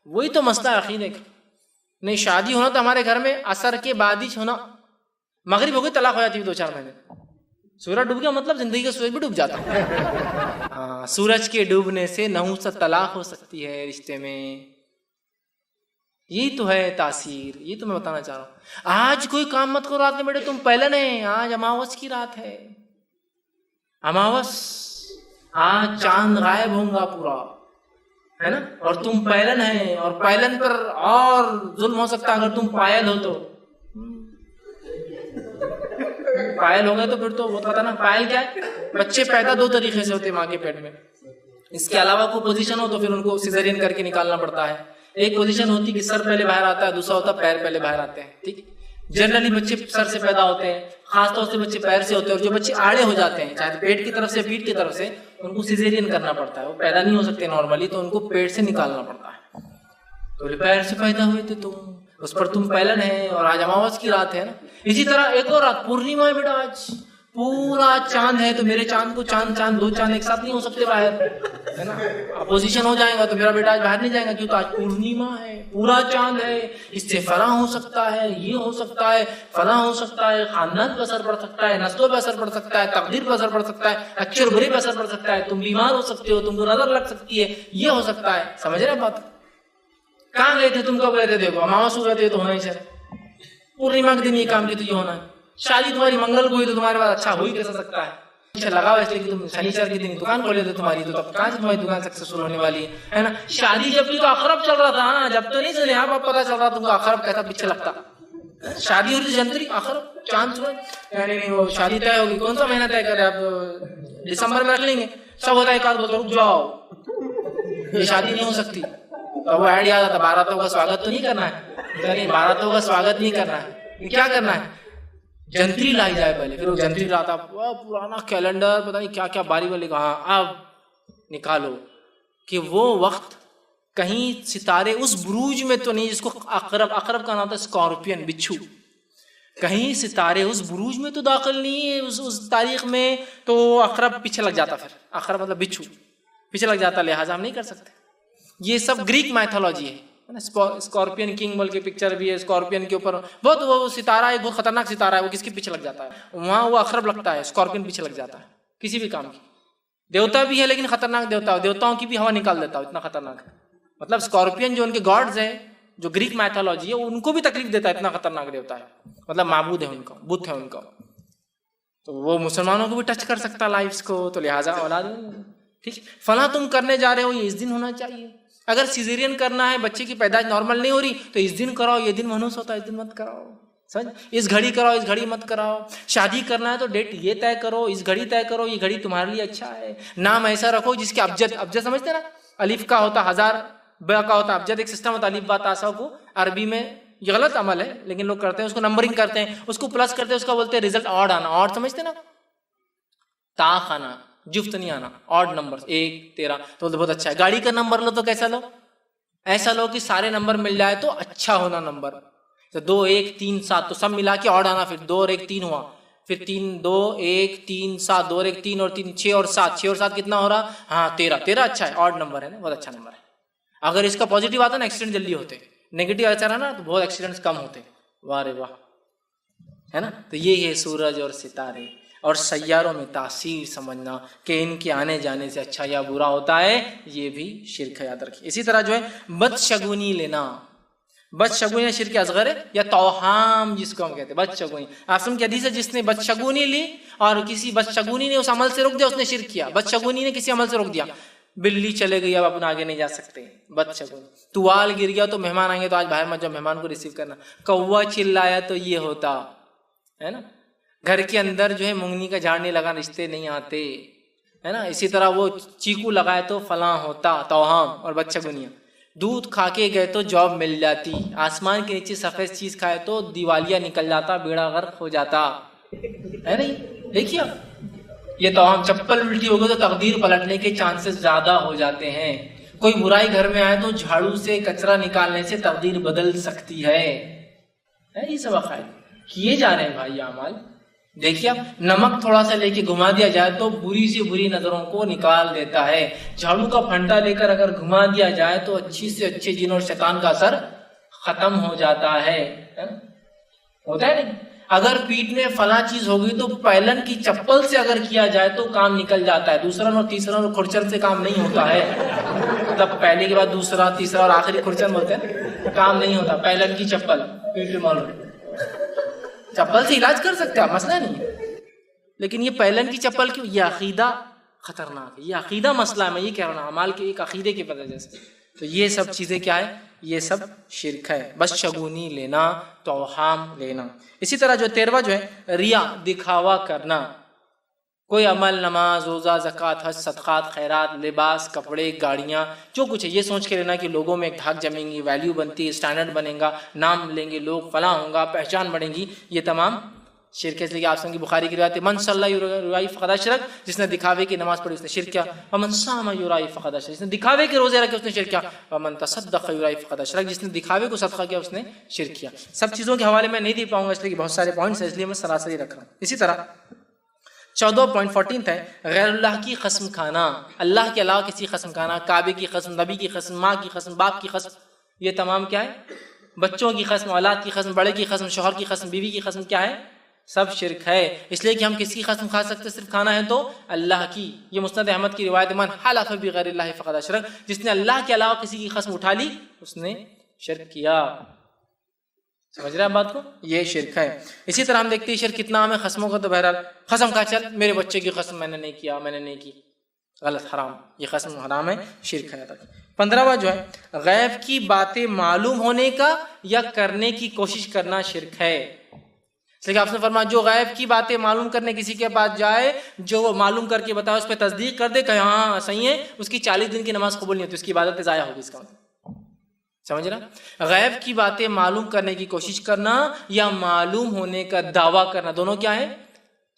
وہی تو مسئلہ عقیدے کا. نہیں شادی ہونا تو ہمارے گھر میں عصر کے بعد ہی ہونا، مغرب ہو گئی طلاق ہو جاتی ہے 2-4 مہینے. سورج ڈوب گیا مطلب زندگی کا سورج بھی ڈوب جاتا ہے. ہاں، سورج کے ڈوبنے سے نحوست طلاق ہو سکتی ہے رشتے میں. یہی تو ہے تاثیر، یہ تو میں بتانا چاہ رہا ہوں. آج کوئی کام مت کرو رات میں بیٹے، تم پہلے نہیں، آج اماوس کی رات ہے، اماوس، آج چاند غائب ہوں گا پورا، ہے نا، اور تم پائلن ہے، اور پائلن پر اور ظلم ہو سکتا ہے اگر تم پائل ہو تو. پائل ہو گئے تو پھر تو وہ پتا نا پائل کیا ہے. بچے پیدا 2 طریقے سے ہوتے ہیں ماں کے پیٹ میں. اس کے علاوہ کوئی پوزیشن ہو تو پھر ان کو سیزرین کر کے نکالنا پڑتا ہے. ایک پوزیشن ہوتی ہے کہ سر پہلے باہر آتا ہے، دوسرا ہوتا ہے پیر پہلے باہر آتے ہیں. ٹھیک. جنرلی بچے سر سے پیدا ہوتے ہیں، خاص طور سے بچے پیر سے ہوتے ہیں، اور جو بچے آڑے ہو جاتے ہیں چاہے پیٹ کی طرف سے پیٹ کی طرف سے، ان کو سیزرین کرنا پڑتا ہے. وہ پیدا نہیں ہو سکتے نارملی، تو ان کو پیٹ سے نکالنا پڑتا ہے. تو پیر سے پیدا ہوئے تھے تم، اس پر تم پہلن ہے، اور آج اماوس کی رات ہے نا. اسی طرح ایک اور رات پورنیما ہے بیٹا، آج پورا چاند ہے، تو میرے چاند کو چاند 2 چاند ایک ساتھ نہیں ہو سکتے باہر، ہے نا. اپوزیشن ہو جائے گا تو میرا بیٹا آج باہر نہیں جائے گا، کیوں؟ تو آج پورنیما ہے، پورا چاند ہے، اس سے فلاں ہو سکتا ہے، یہ ہو سکتا ہے، فلاں ہو سکتا ہے، خاندان پہ اثر پڑ سکتا ہے، نسلوں پہ اثر پڑ سکتا ہے، تقدیر پہ اثر پڑ سکتا ہے، اچھے اور برے پہ اثر پڑ سکتا ہے، تم بیمار ہو سکتے ہو، تم کو نظر لگ سکتی ہے، یہ ہو سکتا ہے. سمجھ رہے بات؟ کہاں گئے تھے تم، کب گئے تھے؟ دیکھو اماوس ہو گئے تھے تو ہونا ہی چاہیے، پورنیما کے دن یہ کام کیا تو یہ ہونا ہے. شادی تمہاری منگل کو ہوئی تو تمہارے پاس اچھا ہو ہی کیسا سکتا ہے؟ اچھا لگا ہوا اس لیے کہ تم شنیچر کے دن دکان کھولے تھے تمہاری، تو تب کہاں سے تمہاری دکان سکسیسفل ہونے والی ہے نا. شادی جب بھی تو اخرب چل رہا تھا، ہاں جب تو نہیں سنے آپ پتا چل رہا تم کو اخرب کیسا پیچھے لگتا. شادی ہو رہی جنوری، اخرب، چاند سورج، نہیں وہ شادی طے ہوگی. کون سا مہینہ طے کرے آپ؟ دسمبر میں رکھ لیں گے. سب ہوتا ہے ایک آدھ بولتا رک جاؤ یہ شادی نہیں ہو سکتی. تو وہ ایڈ یاد آتا، باراتوں کا سواگت تو نہیں کرنا ہے، باراتوں کا سواگت نہیں کرنا ہے. کیا کرنا ہے؟ جنتری لائی جائے پہلے، پھر وہ جنتری لاتا، پرانا کیلنڈر پتہ نہیں کیا کیا باری والی، کہاں اب نکالو کہ وہ وقت کہیں ستارے اس بروج میں تو نہیں جس کو عقرب کا نام تھا، اسکارپین، بچھو، کہیں ستارے اس بروج میں تو داخل نہیں ہے اس تاریخ میں، تو عقرب پیچھے لگ جاتا. پھر عقرب مطلب بچھو پیچھے لگ جاتا، لہٰذا ہم نہیں کر سکتے. یہ سب گریک میتھولوجی ہے. اسکارپین کنگ بول کے پکچر بھی ہے، اسکارپین کے اوپر بہت وہ ستارہ ہے، بہت خطرناک ستارہ ہے، وہ کس کے پیچھے لگ جاتا ہے؟ وہاں وہ عقرب لگتا ہے، اسکارپین پیچھے لگ جاتا ہے کسی بھی کام کی. دیوتا بھی ہے لیکن خطرناک دیوتا، دیوتاؤں کی بھی ہوا نکال دیتا ہوں، اتنا خطرناک ہے. مطلب اسکارپین جو ان کے گاڈز ہیں، جو گریک میتھولوجی ہے، ان کو بھی تکلیف دیتا ہے، اتنا خطرناک دیوتا ہے. مطلب معبود ہے ان کا، بت ہے ان کا. تو وہ مسلمانوں کو بھی ٹچ کر سکتا ہے لائفز کو، تو لہٰذا اولاد ٹھیک فلاں تم کرنے جا رہے ہو، یہ اس دن ہونا چاہیے. اگر سیزیرین کرنا ہے، بچے کی پیدائش نارمل نہیں ہو رہی، تو اس دن کراؤ، یہ دن منحوس ہوتا ہے، اس دن مت کراؤ. سمجھ، اس گھڑی کراؤ، اس گھڑی مت کراؤ. شادی کرنا ہے تو ڈیٹ یہ طے کرو، اس گھڑی طے کرو، یہ گھڑی تمہارے لیے اچھا ہے. نام ایسا رکھو جس کے ابجد سمجھتے نا، الف کا ہوتا ہزار، با کا ہوتا ابجد، ایک سسٹم ہوتا الف با تا سا کو عربی میں. یہ غلط عمل ہے لیکن لوگ کرتے ہیں، اس کو نمبرنگ کرتے ہیں، اس کو پلس کرتے ہیں، اس کا بولتے ہیں ریزلٹ آڈ آنا. آڈ سمجھتے نا، تاخ آنا، جفت نہیں آنا، آڈ نمبر 1 13. تو بہت اچھا ہے. گاڑی کا نمبر لو تو کیسا لو؟ ایسا لو کہ سارے نمبر مل جائے تو اچھا ہونا نمبر. تو 2 1 3 7 تو سب ملا کے آڈ آنا. پھر 2 اور 1 3 ہوا، پھر 3 2 1 3 7 2 اور 1 3 اور 3 6 اور 7 6 اور 7 کتنا ہو رہا؟ ہاں 13. 13 اچھا ہے، آڈ نمبر ہے نا، بہت اچھا نمبر ہے. اگر اس کا پازیٹیو آتا نا ایکسیڈنٹ جلدی ہوتے، نیگیٹو ایسا رہا نا تو بہت ایکسیڈنٹس کم ہوتے. واہ رے واہ، ہے نا. تو یہ ہے سورج اور ستارے اور سیاروں میں تاثیر سمجھنا کہ ان کے آنے جانے سے اچھا یا برا ہوتا ہے، یہ بھی شرک ہے، یاد رکھیے. اسی طرح جو ہے بدشگونی لینا، بدشگونی شرک اصغر ہے، یا توہام جس کو ہم کہتے ہیں بدشگونی. آسم کی حدیث ہے، جس نے بدشگونی لی اور کسی بدشگونی نے اس عمل سے روک دیا، اس نے شرک کیا. بدشگونی نے کسی عمل سے روک دیا، بلی چلے گئی، اب اپنا آگے نہیں جا سکتے، بدشگونی. توال گر گیا تو مہمان آئیں گے تو آج باہر مت جاؤ، مہمان کو ریسیو کرنا. کوا چلایا تو یہ ہوتا ہے نا. گھر کے اندر جو ہے مونگنی کا جھاڑ نہیں لگا، رشتے نہیں آتے، ہے نا. اسی طرح وہ چیکو لگائے تو فلاں ہوتا، توہام اور بدشگونیاں. دودھ کھا کے گئے تو جاب مل جاتی، آسمان کے نیچے سفید چیز کھائے تو دیوالیہ نکل جاتا، بیڑا غرق ہو جاتا، ہے نہیں. دیکھیے یہ توہام. چپل الٹی ہو گئی تو تقدیر پلٹنے کے چانسز زیادہ ہو جاتے ہیں. کوئی برائی گھر میں آئے تو جھاڑو سے کچرا نکالنے سے تقدیر بدل سکتی ہے. یہ سب عقائد کیے جا رہے ہیں بھائی اعمال. دیکھیے نمک تھوڑا سا لے کے گھما دیا جائے تو بری سے بری نظروں کو نکال دیتا ہے. جھاڑو کا پھنٹا لے کر اگر گھما دیا جائے تو اچھی سے اچھے جن اور شیطان کا اثر ختم ہو جاتا ہے. ہوتا ہے نہیں. اگر پیٹ میں فلاں چیز ہوگی تو پہلن کی چپل سے اگر کیا جائے تو کام نکل جاتا ہے. دوسرا اور تیسرا اور کھرچن سے کام نہیں ہوتا ہے. مطلب پہلے کے بعد دوسرا تیسرا اور آخری کھرچن بولتے ہیں، کام نہیں ہوتا. پہلن کی چپل پیٹ میں مال رہی، چپل سے علاج کر سکتے ہیں، مسئلہ نہیں ہے. لیکن یہ پہلن کی چپل کیوں؟ یہ عقیدہ خطرناک ہے، یہ عقیدہ مسئلہ ہے. میں یہ کہہ رہا ہوں اعمال کے ایک عقیدے کی وجہ سے. تو یہ سب چیزیں کیا ہے؟ یہ سب شرک ہے. بس شگونی لینا، توہام لینا. اسی طرح جو 13واں جو ہے ریا، دکھاوا کرنا. کوئی عمل، نماز، روزہ، زکوٰۃ، حج، صدقات، خیرات، لباس، کپڑے، گاڑیاں، جو کچھ ہے یہ سوچ کے لینا کہ لوگوں میں ایک دھاک جمیں گی، ویلیو بنتی ہے، اسٹینڈرڈ بنے گا، نام لیں گے لوگ، فلاں ہوں گا، پہچان بڑھیں گی. یہ تمام شرک ہے. اس لیے آپ سن کی بخاری کی روایت ہے، من صلی یرائی فقد اشرک، جس نے دکھاوے کی نماز پڑھی اس نے شرک کیا. ومن صام یرائی فقد اشرک، جس نے دکھاوے کے روزے رکھے اس نے شرک کیا. ومن تصدق یرائی فقد اشرک، جس نے دکھاوے کو صدقہ کیا اس نے شرک کیا. سب چیزوں کے حوالے میں نہیں دے پاؤں گا اس لیے کہ بہت سارے پوائنٹس ہیں، اس لیے میں سراسری رکھ رہا ہوں. اسی طرح 14.14 ہے غیر اللہ کی قسم کھانا. اللہ کے علاوہ کسی قسم کھانا، کعبے کی قسم، نبی کی قسم، ماں کی قسم، باپ کی قسم، یہ تمام کیا ہے؟ بچوں کی قسم، اولاد کی قسم، بڑے کی قسم، شوہر کی قسم، بیوی کی قسم، کیا ہے؟ سب شرک ہے. اس لیے کہ ہم کسی کی قسم کھا سکتے، صرف کھانا ہے تو اللہ کی. یہ مسند احمد کی روایت، من حلف بغیر اللہ فقد اشرک، جس نے اللہ کے علاوہ کسی کی قسم اٹھا لی اس نے شرک کیا. سمجھ رہے ہیں بات کو؟ یہ شرک ہے. اسی طرح ہم دیکھتے ہیں شرک کتنا عام ہے قسموں کا. تو بہرحال قسم کھا، چل میرے بچے کی قسم میں نے نہیں کیا، میں نے نہیں کی، غلط، حرام. یہ قسم حرام ہے، شرک ہے. 15واں جو ہے غیب کی باتیں معلوم ہونے کا یا کرنے کی کوشش کرنا شرک ہے. اس لیے آپ نے فرمایا جو غیب کی باتیں معلوم کرنے کسی کے پاس جائے، جو وہ معلوم کر کے بتائے اس پہ تصدیق کر دے کہ ہاں صحیح ہے، اس کی 40 دن کی نماز قبول نہیں ہوتی، اس کی عبادت ضائع ہوگی. اس کا مطلب سمجھ رہا؟ غیب کی باتیں معلوم کرنے کی کوشش کرنا یا معلوم ہونے کا دعویٰ کرنا، دونوں کیا ہے؟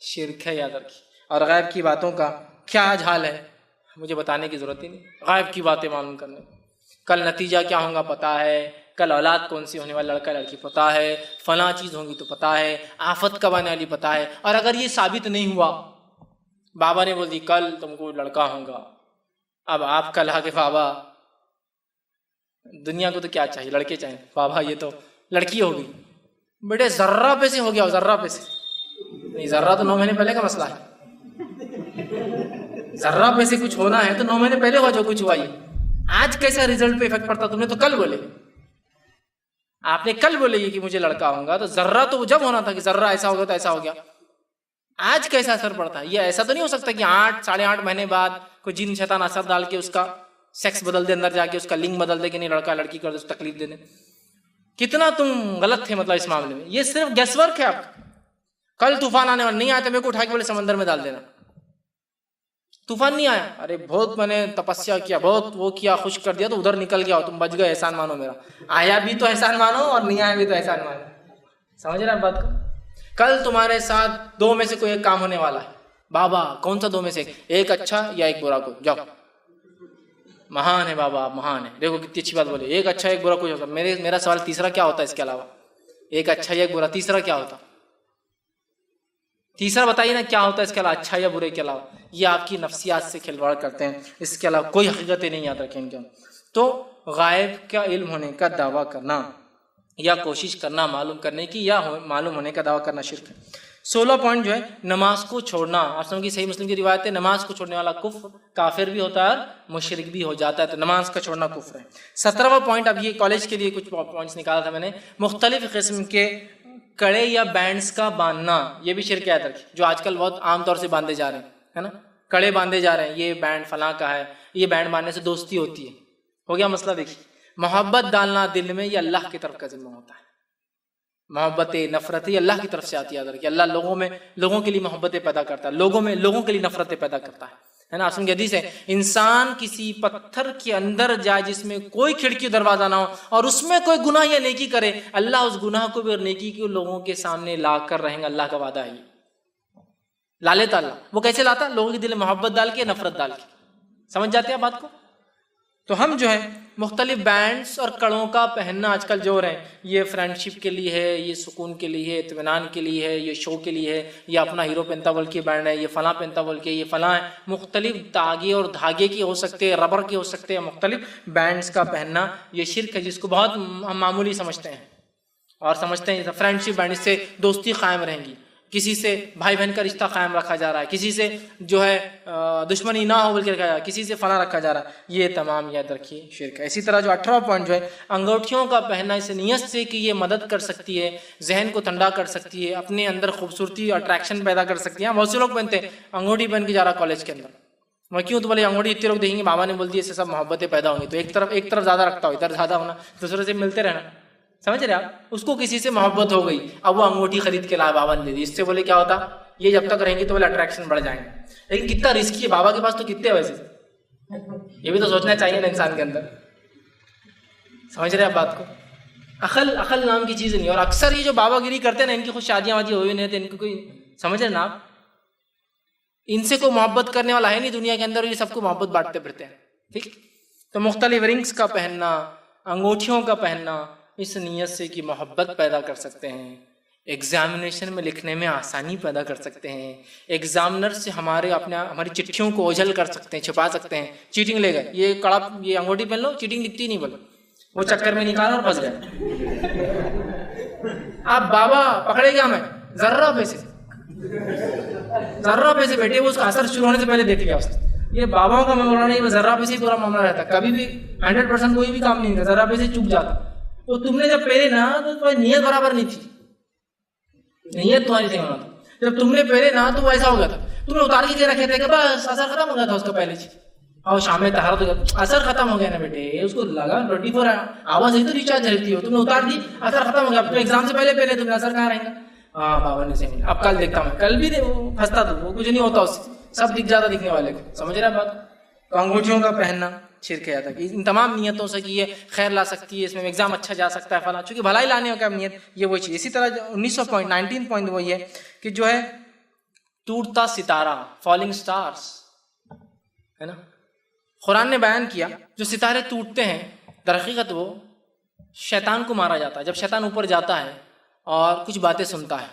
شرک ہے، یاد رکھیے. اور غیب کی باتوں کا کیا حال ہے مجھے بتانے کی ضرورت ہی نہیں. غیب کی باتیں معلوم کرنے، کل نتیجہ کیا ہوگا پتا ہے، کل اولاد کون سی ہونے والا، لڑکا لڑکی پتا ہے، فلاں چیز ہوگی تو پتا ہے، آفت کب آنے والی پتا ہے. اور اگر یہ ثابت نہیں ہوا، بابا نے بول دی کل تم کو لڑکا ہوگا، اب آپ کل کے بابا دنیا کو تو کیا چاہیے، لڑکے چاہیے، بابا یہ تو لڑکی ہوگی. بیٹے ذرہ پہ سے ہو گیا، ذرہ پہ سے نہیں، ذرہ تو 9 مہینے پہلے کا مسئلہ ہے. ذرہ پہ سے کچھ ہونا ہے تو 9 مہینے پہلے ہوا جو کچھ ہوا ہی. آج کیسا رزلٹ پہ افیکٹ پڑتا؟ تم نے تو کل بولے، آپ نے کل بولے کہ مجھے لڑکا ہوگا، تو ذرہ تو جب ہونا تھا کہ ذرہ ایسا ہو گیا تو ایسا ہو گیا. آج کیسا اثر پڑتا ہے؟ یہ ایسا تو نہیں ہو سکتا کہ 8-8.5 مہینے بعد کوئی جن شیطان اثر ڈال کے اس کا سیکس بدل دے، اندر جا کے اس کا لنگ بدل دے کہ نہیں لڑکا لڑکی کر دے، اس کو تکلیف دے دے. کتنا تم غلط تھے مطلب اس معاملے میں. یہ صرف گیس ورک ہے آپ کا. کل طوفان آنے والا، نہیں آیا تو میرے کو اٹھا کے بولے سمندر میں ڈال دینا. طوفان نہیں آیا، ارے بہت میں نے تپسیا کیا، بہت وہ کیا، خشک کر دیا تو ادھر نکل گیا، تم بچ گئے، احسان مانو میرا. آیا بھی تو احسان مانو اور نہیں آیا بھی تو احسان مانو. سمجھ رہے ہیں بات کو؟ کل تمہارے ساتھ 2 میں سے کوئی ایک کام ہونے والا ہے. بابا کون سا 2 میں سے ایک اچھا یا ایک برا؟ کوئی جاؤ. مہان ہے بابا، مہان ہے. دیکھو کتنی اچھی بات بولے، ایک اچھا ایک برا کوئی ہوتا. میرا سوال تیسرا کیا ہوتا ہے اس کے علاوہ؟ ایک اچھا یا ایک برا، تیسرا کیا ہوتا؟ تیسرا بتائیے نا کیا ہوتا ہے اس کے علاوہ، اچھا یا برے کے علاوہ؟ یہ آپ کی نفسیات سے کھلواڑ کرتے ہیں، اس کے علاوہ کوئی حقیقتیں نہیں یاد رکھیں گے. تو غائب کا علم ہونے کا دعویٰ کرنا یا کوشش کرنا معلوم کرنے کی یا معلوم ہونے کا دعویٰ کرنا شرک ہے. 16 پوائنٹ جو ہے نماز کو چھوڑنا. آپ سمجھ کی صحیح مسلم کی روایت ہے، نماز کو چھوڑنے والا کافر بھی ہوتا ہے اور مشرک بھی ہو جاتا ہے، تو نماز کا چھوڑنا کفر ہے. 17واں پوائنٹ، اب یہ کالج کے لیے کچھ پوائنٹس نکالا تھا میں نے. مختلف قسم کے کڑے یا بینڈز کا باندھنا، یہ بھی شرک ہے. جو آج کل بہت عام طور سے باندھے جا رہے ہیں، ہے نا، کڑے باندھے جا رہے ہیں، یہ بینڈ فلاں کا ہے، یہ بینڈ باندھنے سے دوستی ہوتی ہے. ہو گیا مسئلہ. دیکھیے محبت ڈالنا دل میں یہ اللہ کی طرف کا ذمہ ہوتا ہے. محبت نفرت یہ اللہ کی طرف سے آتی ہے کہ اللہ لوگوں کے لیے محبتیں پیدا کرتا ہے، لوگوں کے لیے نفرتیں پیدا کرتا ہے نا. آپ سمجھ حدیث ہے، انسان کسی پتھر کے اندر جائے جس میں کوئی کھڑکی دروازہ نہ ہو اور اس میں کوئی گناہ یا نیکی کرے، اللہ اس گناہ کو بھی اور نیکی کو لوگوں کے سامنے لا کر رہیں گا. اللہ کا وعدہ ہے یہ. لا لیتا اللہ. وہ کیسے لاتا؟ لوگوں کے دل میں محبت ڈال کے، نفرت ڈال کے. سمجھ جاتے ہیں بات کو؟ تو ہم جو ہے مختلف بینڈز اور کڑوں کا پہننا آج کل جو ہو رہے ہیں، یہ فرینڈ شپ کے لیے ہے، یہ سکون کے لیے ہے، اطمینان کے لیے ہے، یہ شو کے لیے ہے، یہ اپنا ہیرو پہنتا بول کے بینڈ ہے، یہ فلاں پہنتا بول کے، یہ فلاں ہے. مختلف تاگے اور دھاگے کے ہو سکتے ہیں، ربر کے ہو سکتے ہیں. مختلف بینڈز کا پہننا یہ شرک ہے، جس کو بہت ہم معمولی سمجھتے ہیں اور سمجھتے ہیں فرینڈ شپ بینڈ سے دوستی قائم رہیں گی، کسی سے بھائی بہن کا رشتہ قائم رکھا جا رہا ہے، کسی سے جو ہے دشمنی نہ ہو بول کے رکھا جا رہا ہے، کسی سے فلاں رکھا جا رہا ہے. یہ تمام یاد رکھیے شرک ہے. اسی طرح جو 18واں پوائنٹ جو ہے انگوٹھیوں کا پہننا اس نیت سے کہ یہ مدد کر سکتی ہے، ذہن کو ٹھنڈا کر سکتی ہے، اپنے اندر خوبصورتی اٹریکشن پیدا کر سکتی ہے. بہت سے لوگ پہنتے ہیں انگوٹھی پہن کے جا رہا کالج کے اندر. میں کیوں؟ تو بولے انگوٹھی اتنے لوگ دیکھیں گے، بابا نے بول دیا اس سے سب محبتیں پیدا ہوں گی، تو ایک طرف زیادہ رکھتا ہو، ادھر زیادہ ہونا، دوسرے سے ملتے رہنا. سمجھ رہے آپ؟ اس کو کسی سے محبت ہو گئی، اب وہ انگوٹھی خرید کے لائے، بابا نے دے دی. اس سے بولے کیا ہوتا؟ یہ جب تک رہیں گے تو بولے اٹریکشن بڑھ جائیں گے. لیکن کتنا رسکی ہے، بابا کے پاس تو کتنے ویسے، یہ بھی تو سوچنا چاہیے نا انسان کے اندر. سمجھ رہے آپ بات کو؟ عقل نام کی چیز نہیں. اور اکثر یہ جو بابا گیری کرتے ہیں نا، ان کی خود شادیاں واجی ہوئی نہیں تھے، ان کو کوئی سمجھ رہے نا آپ، ان سے کوئی محبت کرنے والا ہے نہیں دنیا کے اندر، یہ سب کو محبت بانٹتے پھرتے ہیں. ٹھیک. تو مختلف رنگز کا پہننا، انگوٹھیوں کا پہننا اس نیت سے کہ محبت پیدا کر سکتے ہیں، ایگزامینیشن میں لکھنے میں آسانی پیدا کر سکتے ہیں، ایگزامنر سے ہماری چٹھیوں کو اوجھل کر سکتے ہیں، چھپا سکتے ہیں. چیٹنگ لے گئے، یہ انگوٹھی پہن لو، چیٹنگ لکھتی نہیں، بولو وہ چکر میں نکالا اور پھنس گئے. آپ بابا پکڑے گیا میں ذرہ پیسے بیٹھے وہ اس کا اثر شروع ہونے سے پہلے دیکھ لیا اس نے. یہ باباؤں کا میں بول رہا نہیں، ذرہ پیسے پورا معاملہ رہتا، کبھی بھی 100% کوئی بھی کام نہیں تھا، ذرہ پیسے چک جاتا. تو تم نے جب پہلے نا تو تمہاری نیت برابر نہیں تھی، نیت تمہاری صحیح ہونا تھا. جب تم نے پہلے نا تو وہ ایسا ہو گیا تھا، تم نے اتار کے رکھے تھے کہ بس اثر ختم ہو گیا تھا اس کا پہلے سے، اور شام میں طہارت ہو گیا، اثر ختم ہو گیا نا بیٹے. اس کو لگا 24 آواز ہی تو ریچارج رہتی ہو، تم نے اتار دی، اثر ختم ہو گیا. اب تو ایگزام سے پہلے تم نے اثر کہاں رہیں گا؟ ہاں بابا نے صحیح. اب کل دیکھتا ہوں، کل بھی پھنستا تو وہ کچھ نہیں ہوتا، اس سے سب دکھ جاتا دکھنے والے کو. سمجھ رہے بات؟ تو انگوٹھیوں کا پہننا شرک ہے. کہ ان تمام نیتوں سے کہ یہ خیر لا سکتی ہے، اس میں ایگزام اچھا جا سکتا ہے فلاں، چونکہ بھلائی لانے کا نیت یہ وہی چیز. اسی طرح 19 پوائنٹ وہی ہے کہ جو ہے ٹوٹتا ستارہ، فالنگ سٹارز، ہے نا. قرآن نے بیان کیا جو ستارے ٹوٹتے ہیں در حقیقت وہ شیطان کو مارا جاتا ہے. جب شیطان اوپر جاتا ہے اور کچھ باتیں سنتا ہے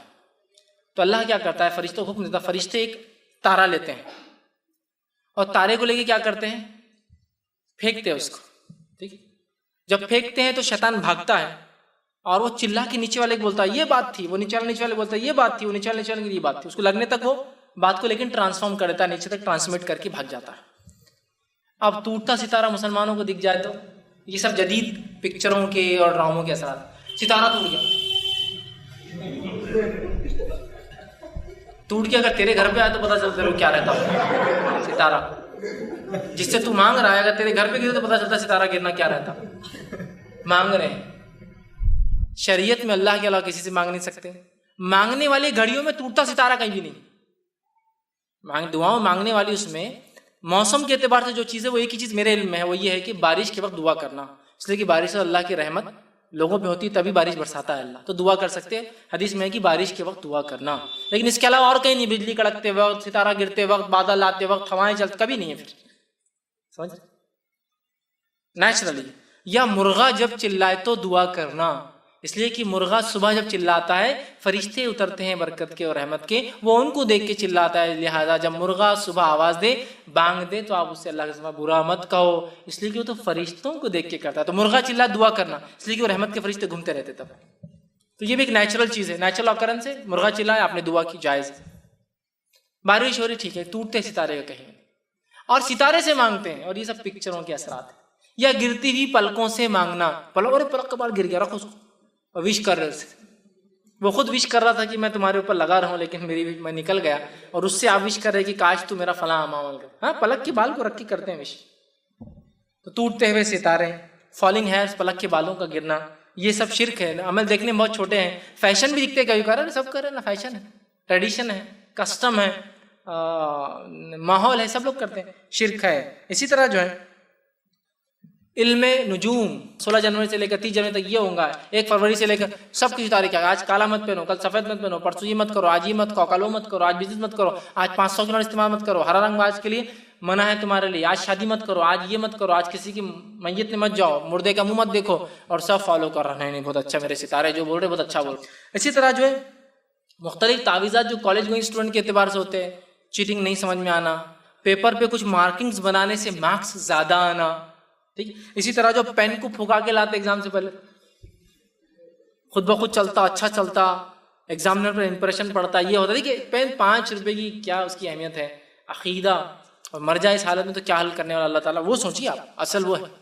تو اللہ کیا کرتا ہے، فرشتوں کو حکم دیتا ہے، فرشتے ایک تارا لیتے ہیں اور تارے کو لے کے کیا کرتے ہیں، پھینکتے ہیں اس کو. ٹھیک. جب پھینکتے ہیں تو شیطان بھاگتا ہے اور وہ چلا کے نیچے والے کو بولتا ہے یہ بات تھی، وہ نیچے والے بولتا ہے یہ بات تھی، وہ نیچے والے کی یہ بات تھی. اس کو لگنے تک وہ بات کو لیکن ٹرانسفارم کر دیتا ہے, نیچے تک ٹرانسمٹ کر کے بھاگ جاتا ہے. اب ٹوٹتا ستارہ مسلمانوں کو دکھ جائے تو یہ سب جدید پکچروں کے اور ڈراموں کے اثرات. ستارہ ٹوٹ گیا, ٹوٹ کے اگر تیرے گھر پہ آئے تو پتا چلتا ہے کیا رہتا ستارہ. جس سے تو مانگ رہا ہے اگر تیرے گھر پہ گرے تو پتا چلتا ستارہ گرنا کیا رہتا. مانگ رہے ہیں, شریعت میں اللہ کے علاوہ کسی سے مانگ نہیں سکتے. مانگنے والی گھڑیوں میں ٹوٹتا ستارہ کہیں بھی نہیں. دعاؤں مانگنے والی اس میں موسم کے اعتبار سے جو چیز ہے وہ ایک ہی چیز میرے علم میں ہے, وہ یہ ہے کہ بارش کے وقت دعا کرنا. اس لیے کہ بارش سے اللہ کی رحمت لوگوں پہ ہوتی ہے, تبھی بارش برساتا ہے اللہ. تو دعا کر سکتے ہیں, حدیث میں ہے کہ بارش کے وقت دعا کرنا. لیکن اس کے علاوہ اور کہیں نہیں, بجلی کڑکتے وقت, ستارہ گرتے وقت, بادل آتے وقت, ہوائیں چلتے, کبھی نہیں ہے. پھر سمجھ نیچرلی. یا مرغا جب چلائے تو دعا کرنا, اس لیے کہ مرغا صبح جب چلاتا ہے فرشتے اترتے ہیں برکت کے اور رحمت کے, وہ ان کو دیکھ کے چلاتا ہے. لہذا جب مرغا صبح آواز دے, بانگ دے, تو آپ اس سے اللہ کے سوا برا مت کہو, اس لیے کہ وہ تو فرشتوں کو دیکھ کے کرتا ہے. تو مرغا چلا دعا کرنا, اس لیے کہ وہ رحمت کے فرشتے گھومتے رہتے تب. تو یہ بھی ایک نیچرل چیز ہے, نیچرل آکرنس ہے. مرغا چلا, آپ نے دعا کی, جائز. بارش ہو رہی, ٹھیک ہے, ٹوٹتے ستارے کا کہیں اور ستارے سے مانگتے ہیں, اور یہ سب پکچروں کے اثرات ہیں. یا گرتی ہوئی پلکوں سے مانگنا, پلک کا بال گر گیا, رکھو اس کو, وش کر رہے اسے. وہ خود وش کر رہا تھا کہ میں تمہارے اوپر لگا رہا ہوں, لیکن میں نکل گیا, اور اس سے آپ وش کر رہے کہ کاش تو میرا فلاں عمل کر. ہاں, پلک کے بال کو رکھ کے کرتے ہیں وش. تو ٹوٹتے ہوئے ستارے, فالنگ ہیئرز, پلک کے بالوں کا گرنا, یہ سب شرک ہے. عمل دیکھنے میں بہت چھوٹے ہیں, فیشن بھی دکھتے کبھی کر رہے, سب کر رہے نا, فیشن ہے, ٹریڈیشن ہے, کسٹم ہے, ماحول ہے, سب لوگ کرتے ہیں, شرک ہے. اسی طرح جو ہے علم نجوم, 16 جنوری سے لے کر 30 جنوری تک یہ ہوں گا, 1 فروری سے لے کر سب کچھ تاریخ ہے. آج کالا مت پہنو, کل سفید مت پہنو, پرسوں یہ مت کرو, آج یہ مت کرو, کل وہ مت کرو, آج بزنس مت کرو, آج 500 کلو استعمال مت کرو, ہرا رنگ آج کے لیے منع ہے تمہارے لیے, آج شادی مت کرو, آج یہ مت کرو, آج کسی کی میت میں مت جاؤ, مردے کا منہ مت دیکھو, اور سب فالو کر رہے ہیں. بہت اچھا, میرے ستارے جو بول رہے بہت اچھا بول رہے. اسی طرح جو ہے مختلف تعویذات جو کالج گوئنگ اسٹوڈنٹ کے اعتبار سے ہوتے ہیں, چیٹنگ نہیں سمجھ میں آنا, پیپر پہ کچھ مارکنگز بنانے سے مارکس زیادہ آنا, ٹھیک. اسی طرح جو پین کو پھکا کے لاتے ایگزام سے پہلے, خود بخود چلتا, اچھا چلتا, ایگزامنر پر امپریشن پڑتا, یہ ہوتا ہے کہ پین 5 روپے کی کیا اس کی اہمیت ہے. عقیدہ, اور مر جائے اس حالت میں تو کیا حل کرنے والا اللہ تعالیٰ, وہ سوچیے آپ. اصل وہ ہے,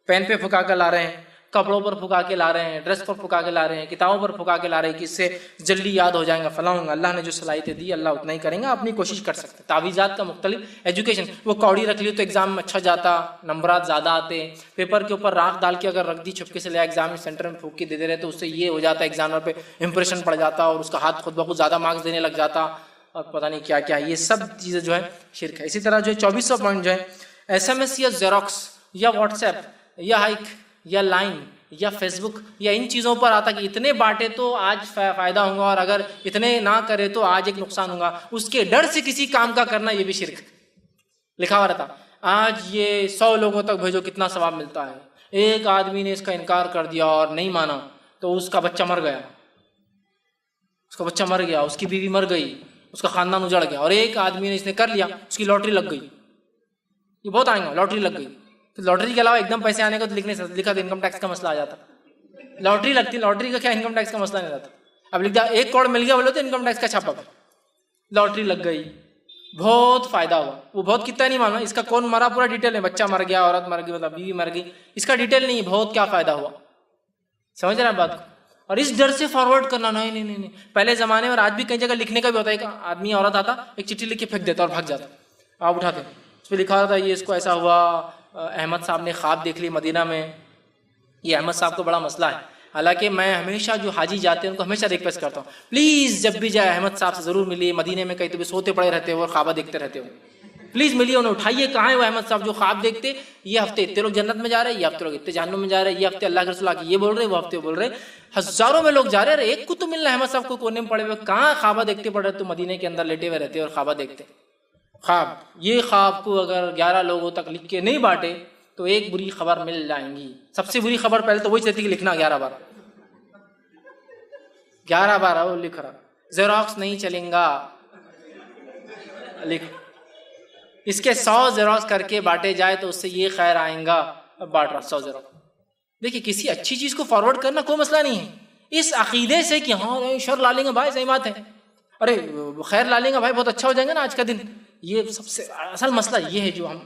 پین پہ پھکا کے لا رہے ہیں, کپڑوں پر پھکا کے لا رہے ہیں, ڈریس پر پھکا کے لا رہے ہیں, کتابوں پر پھکا کے لا رہے ہیں کہ اس سے جلدی یاد ہو جائیں گا, فلاں ہوگا. اللہ نے جو صلاحیتیں دی اللہ اتنا ہی کریں گا, اپنی کوشش کر سکتے. تعویذات کا مختلف, ایجوکیشن, وہ کوڑی رکھ لی تو ایگزام میں اچھا جاتا, نمبرات زیادہ آتے. پیپر کے اوپر راکھ ڈال کے اگر رکھ دی چھپکے سے لے ایگزام سینٹر میں پھونک کے دے رہے تو اس سے یہ ہو جاتا, ایگزامر پہ امپریشن پڑ جاتا, اور اس کا ہاتھ خود بخود زیادہ مارکس دینے لگ جاتا, اور پتہ نہیں کیا کیا. یہ سب چیزیں جو ہے شرک ہے. اسی طرح جو ہے 2400 پوائنٹ جو ہے SMS یا زیروکس یا واٹس ایپ یا ہائک یا لائن یا فیس بک یا ان چیزوں پر آتا کہ اتنے بانٹے تو آج فائدہ ہوگا, اور اگر اتنے نہ کرے تو آج ایک نقصان ہوگا. اس کے ڈر سے کسی کام کا کرنا یہ بھی شرک. لکھا ہوا رہتا آج یہ 100 لوگوں تک بھیجو کتنا ثواب ملتا ہے. ایک آدمی نے اس کا انکار کر دیا اور نہیں مانا تو اس کا بچہ مر گیا, اس کا بچہ مر گیا, اس کی بیوی مر گئی, اس کا خاندان اجڑ گیا. اور ایک آدمی نے اس نے کر لیا, اس کی لاٹری لگ گئی. یہ بہت آئیں گا, لاٹری لگ گئی. تو لاٹری کے علاوہ ایک دم پیسے آنے کا تو لکھا تو انکم ٹیکس کا مسئلہ آ جاتا. لاٹری لگتی, لاٹری کا کیا انکم ٹیکس کا مسئلہ نہیں رہتا. اب لکھتا 1 کروڑ مل گیا بولے تو انکم ٹیکس کا چھاپا پڑا. لاٹری لگ گئی, بہت فائدہ ہوا. وہ بہت کتنا نہیں معلوم, اس کا کون مرا پورا ڈیٹیل ہے, بچہ مر گیا, عورت مر گئی, مطلب بیوی مر گئی, اس کا ڈیٹیل نہیں, بہت کیا فائدہ ہوا. سمجھ رہے ہیں بات کو. اور اس ڈر سے فارورڈ کرنا, نہیں نہیں نہیں. پہلے زمانے میں, اور آج بھی کئی جگہ لکھنے کا بھی ہوتا ہے, ایک آدمی عورت آتا, ایک چٹھی لکھ کے پھینک دیتا اور بھاگ جاتا. آپ اٹھاتے, اس پہ لکھا ہوتا یہ اس کو ایسا ہوا, احمد صاحب نے خواب دیکھ لی مدینہ میں. یہ احمد صاحب کو بڑا مسئلہ ہے. حالانکہ میں ہمیشہ جو حاجی جاتے ہیں ان کو ہمیشہ ریکویسٹ کرتا ہوں, پلیز جب بھی جائے احمد صاحب سے ضرور ملیے. مدینے میں کہیں تو بھی سوتے پڑے رہتے ہو اور خوابہ دیکھتے رہتے ہو, پلیز ملیے انہیں, اٹھائیے. کہاں ہے وہ احمد صاحب جو خواب دیکھتے, یہ ہفتے اتنے لوگ جنت میں جا رہے ہیں, یہ ہفتے لوگ اتنے جہنم میں جا رہے ہیں, یہ ہفتے اللہ کے رسول آ کے یہ بول رہے ہیں, وہ ہفتے بول رہے ہیں, ہزاروں میں لوگ جا رہے ہیں. ایک کو تو ملنا ہے احمد صاحب کو کونے میں پڑے ہوئے, کہاں خوابہ دیکھتے پڑ رہے, تو مدینے کے اندر لیٹے ہوئے رہتے اور خوابہ دیکھتے. خواب, یہ خواب کو اگر 11 لوگوں تک لکھ کے نہیں بانٹے تو ایک بری خبر مل جائیں گی. سب سے بری خبر پہلے تو وہی چاہتی کہ لکھنا 11 بار 11 بار وہ لکھ رہا. زیروکس نہیں چلیں گا, لکھ. اس کے 100 زیروکس کر کے بانٹے جائے تو اس سے یہ خیر آئیں گا. بانٹ رہا 100 زیروکس. دیکھیے کسی اچھی چیز کو فارورڈ کرنا کوئی مسئلہ نہیں ہے, اس عقیدے سے کہ ہاں شر لا لیں گے بھائی, صحیح بات ہے. ارے خیر لا لیں گے بھائی، بہت اچھا ہو جائیں گے نا آج کا دن. یہ سب سے اصل مسئلہ یہ ہے جو ہم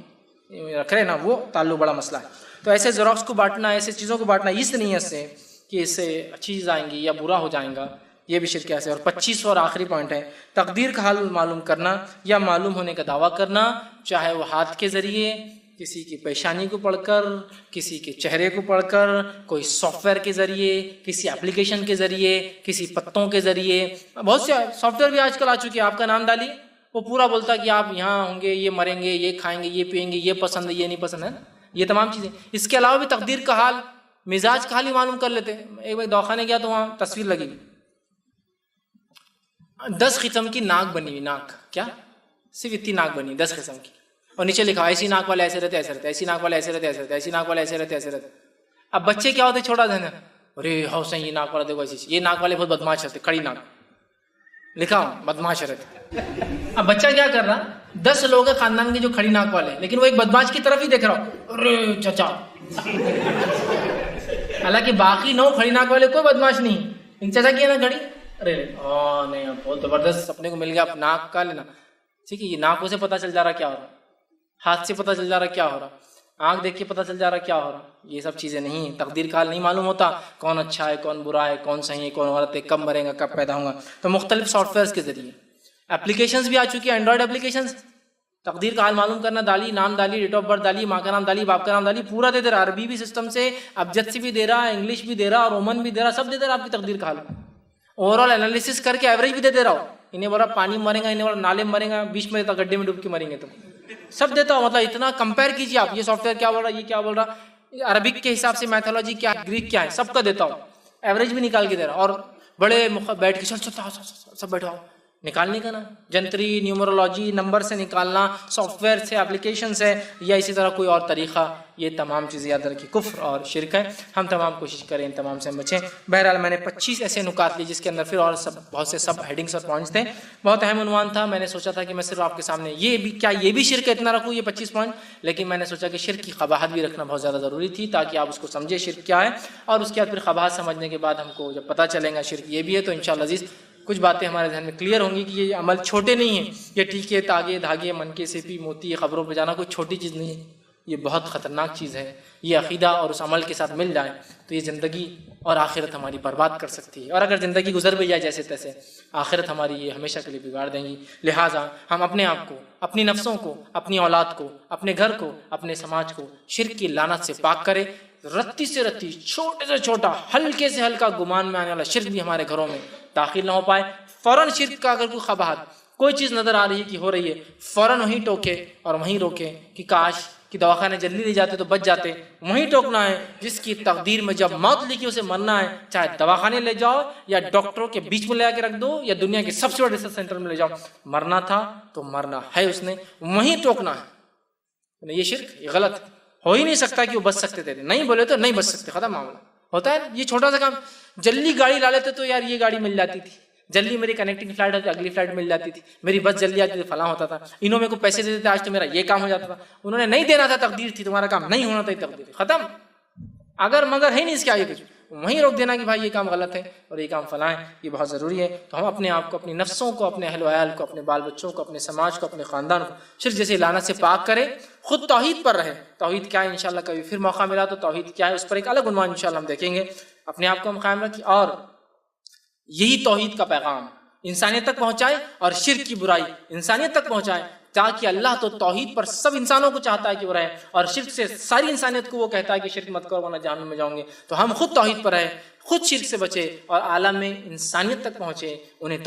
رکھ رہے ہیں نا، وہ تعلق بڑا مسئلہ ہے. تو ایسے زیروکس کو بانٹنا، ایسے چیزوں کو بانٹنا اس نیت سے کہ اس سے اچھی چیز آئیں گی یا برا ہو جائیں گا، یہ بھی شرک ہے. اور 25 اور آخری پوائنٹ ہے تقدیر کا حال معلوم کرنا یا معلوم ہونے کا دعویٰ کرنا، چاہے وہ ہاتھ کے ذریعے، کسی کی پیشانی کو پڑھ کر، کسی کے چہرے کو پڑھ کر، کوئی سافٹ ویئر کے ذریعے، کسی اپلیکیشن کے ذریعے، کسی پتوں کے ذریعے. بہت سے سافٹ ویئر بھی آج کل آ چکے ہیں، آپ کا نام ڈالیے وہ پورا بولتا ہے کہ آپ یہاں ہوں گے، یہ مریں گے، یہ کھائیں گے، یہ پئیں گے، یہ پسند ہے، یہ نہیں پسند ہے، یہ تمام چیزیں. اس کے علاوہ بھی تقدیر کا حال، مزاج کا حال ہی معلوم کر لیتے ہیں. ایک بار دواخانے گیا تو وہاں تصویر لگی 10 قسم کی ناک بنی ہوئی، ناک کیا صرف اتنی ناک بنی 10 قسم کی، اور نیچے لکھا ایسی ناک والے ایسے رہتے ایسے رہتے، ایسی ناک والے ایسے رہتے ایسے رہتے، ایسی ناک والے ایسے رہتے ایسے رہتے. اب بچے کیا ہوتے چھوٹا دھن، ارے ہاؤ صحیح یہ ناک والا دیکھو ایسی، یہ ناک والے بہت بدماش رہتے، کھڑی ناک لکھا بدماش رہتے. اب بچہ کیا کر رہا، 10 لوگ ہیں خاندان کے جو کھڑی ناک والے، لیکن وہ ایک بدماش کی طرف ہی دیکھ رہا ہو، ارے چچا. حالانکہ باقی 9 کھڑی ناک والے کوئی بدماش نہیں، ان چچا کی ہے نا کھڑی، ارے نہیں بہت زبردست اپنے کو مل گیا، آپ ناک کا لینا. ٹھیک ہے، یہ ناکوں سے پتہ چل جا رہا کیا ہو رہا، ہاتھ سے پتہ چل جا رہا کیا ہو رہا، آنکھ دیکھ کے پتہ چل جا رہا کیا ہو رہا. یہ سب چیزیں نہیں ہیں. تقدیر کا حال نہیں معلوم ہوتا، کون اچھا ہے کون برا ہے، کون صحیح ہے کون غلط ہے، کب مرے گا کب پیدا ہوں گا. تو مختلف سافٹ ویئرس کے ذریعے اپلیکیشنز بھی آ چکی ہیں، اینڈرائڈ اپلیکیشنز. تقدیر کا حال معلوم کرنا، ڈالی نام، ڈالی ڈیٹ آف برتھ ڈالی، ماں کا نام ڈالی، باپ کا نام ڈالی، پورا دے دے رہا. عربی بھی سسٹم سے، ابجد سے بھی دے رہا، انگلش بھی دے رہا، رومن بھی دے رہا، سب دے دے رہا آپ کی تقدیر کا حال. اوور آل انالیسس کر کے ایوریج بھی دے رہا ہو. انہیں بولا پانی مرے گا، انہیں بولا نالے میں مرے گا، بیچ میں گڈھے میں ڈوب کے مریں گے، تو سب دیتا ہو. مطلب اتنا کمپیئر کیجیے آپ، یہ سافٹ ویئر کیا بول رہا، یہ کیا بول رہا، عربک کے حساب سے میتھولوجی کیا، گریک کیا ہے، سب کا دیتا ہوں. ایوریج بھی نکال کے دے رہا. اور بڑے بیٹھ کے سب بیٹھا نکالنے کا نا، جنتری نیومرولوجی نمبر سے نکالنا، سافٹ ویئر سے، اپلیکیشن سے، یا اسی طرح کوئی اور طریقہ. یہ تمام چیزیں یاد رکھیں کفر اور شرک ہے. ہم تمام کوشش کریں ان تمام سے بچیں. بہرحال میں نے 25 ایسے نکات لی جس کے اندر پھر اور بہت سے سب ہیڈنگس اور پوائنٹس تھے. بہت اہم عنوان تھا. میں نے سوچا تھا کہ میں صرف آپ کے سامنے یہ بھی شرک اتنا رکھوں، یہ 25 پوائنٹ، لیکن میں نے سوچا کہ شرک کی قباحت بھی رکھنا بہت زیادہ ضروری تھی تاکہ آپ اس کو سمجھے شرک کیا ہے، اور اس کے بعد پھر قباحت سمجھنے کے بعد ہم کو جب پتہ چلے گا شرک یہ بھی ہے تو انشاءاللہ عزیز کچھ باتیں ہمارے ذہن میں کلیئر ہوں گی کہ یہ عمل چھوٹے نہیں ہیں. یہ ٹیکے تاگے دھاگے منکے سیپی موتی قبروں پہ جانا کوئی چھوٹی چیز نہیں ہے، یہ بہت خطرناک چیز ہے. یہ عقیدہ اور اس عمل کے ساتھ مل جائے تو یہ زندگی اور آخرت ہماری برباد کر سکتی ہے، اور اگر زندگی گزر بھی جائے جیسے تیسے، آخرت ہماری یہ ہمیشہ کے لیے بگاڑ دیں گی. لہٰذا ہم اپنے آپ کو، اپنی نفسوں کو، اپنی اولاد کو، اپنے گھر کو، اپنے سماج کو شرک کی لعنت سے پاک کرے. رتی سے رتی، چھوٹے سے چھوٹا، ہلکے سے ہلکا گمان میں آنے والا شرک بھی ہمارے گھروں میں داخل نہ ہو پائے. فوراً شرک کا اگر کوئی قباحت، کوئی چیز نظر آ رہی ہے کہ ہو رہی ہے، فوراً وہیں ٹوکے اور وہیں روکے کہ کاش کہ دواخانے جلدی لے جاتے تو بچ جاتے. وہیں ٹوکنا ہے جس کی تقدیر میں جب موت لکھی اسے مرنا ہے، چاہے دواخانے لے جاؤ یا ڈاکٹروں کے بیچ میں لے کے رکھ دو یا دنیا کے سب سے بڑے ریسرچ سینٹر میں لے جاؤ، مرنا تھا تو مرنا ہے اس نے، وہیں ٹوکنا ہے. یہ شرک یہ غلط ہو ہی نہیں سکتا کہ وہ بچ سکتے تھے، نہیں بولے تو نہیں بچ سکتے، ختم معاملہ. ہوتا ہے یہ چھوٹا سا کام. جلدی گاڑی لا لیتے تو یار یہ گاڑی مل جاتی تھی، جلدی میری کنیکٹنگ فلائٹ ہوتی اگلی فلائٹ مل جاتی تھی، میری بس جلدی آتی تھی فلاں ہوتا تھا، انہوں میں کو پیسے دے دیتے آج تو میرا یہ کام ہو جاتا تھا. انہوں نے نہیں دینا تھا، تقدیر تھی، تمہارا کام نہیں ہونا تھا، تقدیر ختم. اگر مگر ہے نہیں اس کے آگے کچھ، وہیں روک دینا کہ بھائی یہ کام غلط ہے اور یہ کام فلاں ہے. یہ بہت ضروری ہے. تو ہم اپنے آپ کو، اپنی نفسوں کو، اپنے اہل و عیال کو، اپنے بال بچوں کو، اپنے سماج کو، اپنے خاندان کو شرک جیسے لعنت سے پاک کرے. خود توحید پر رہے. توحید کیا ہے انشاءاللہ کبھی پھر موقع ملا تو توحید کیا ہے اس پر ایک الگ عنوان انشاءاللہ ہم دیکھیں گے. اپنے آپ کو ہم قائم رکھیں اور یہی توحید کا پیغام انسانیت تک پہنچائے اور شرک کی برائی انسانیت تک پہنچائے، تاکہ اللہ تو توحید پر سب انسانوں کو چاہتا ہے کہ وہ رہے، اور شرک سے ساری انسانیت کو وہ کہتا ہے کہ شرک مت کرو ورنہ جہنم میں جاؤں گے. تو ہم خود توحید پر رہے، خود شرک سے بچے اور عالم میں انسانیت تک پہنچے، انہیں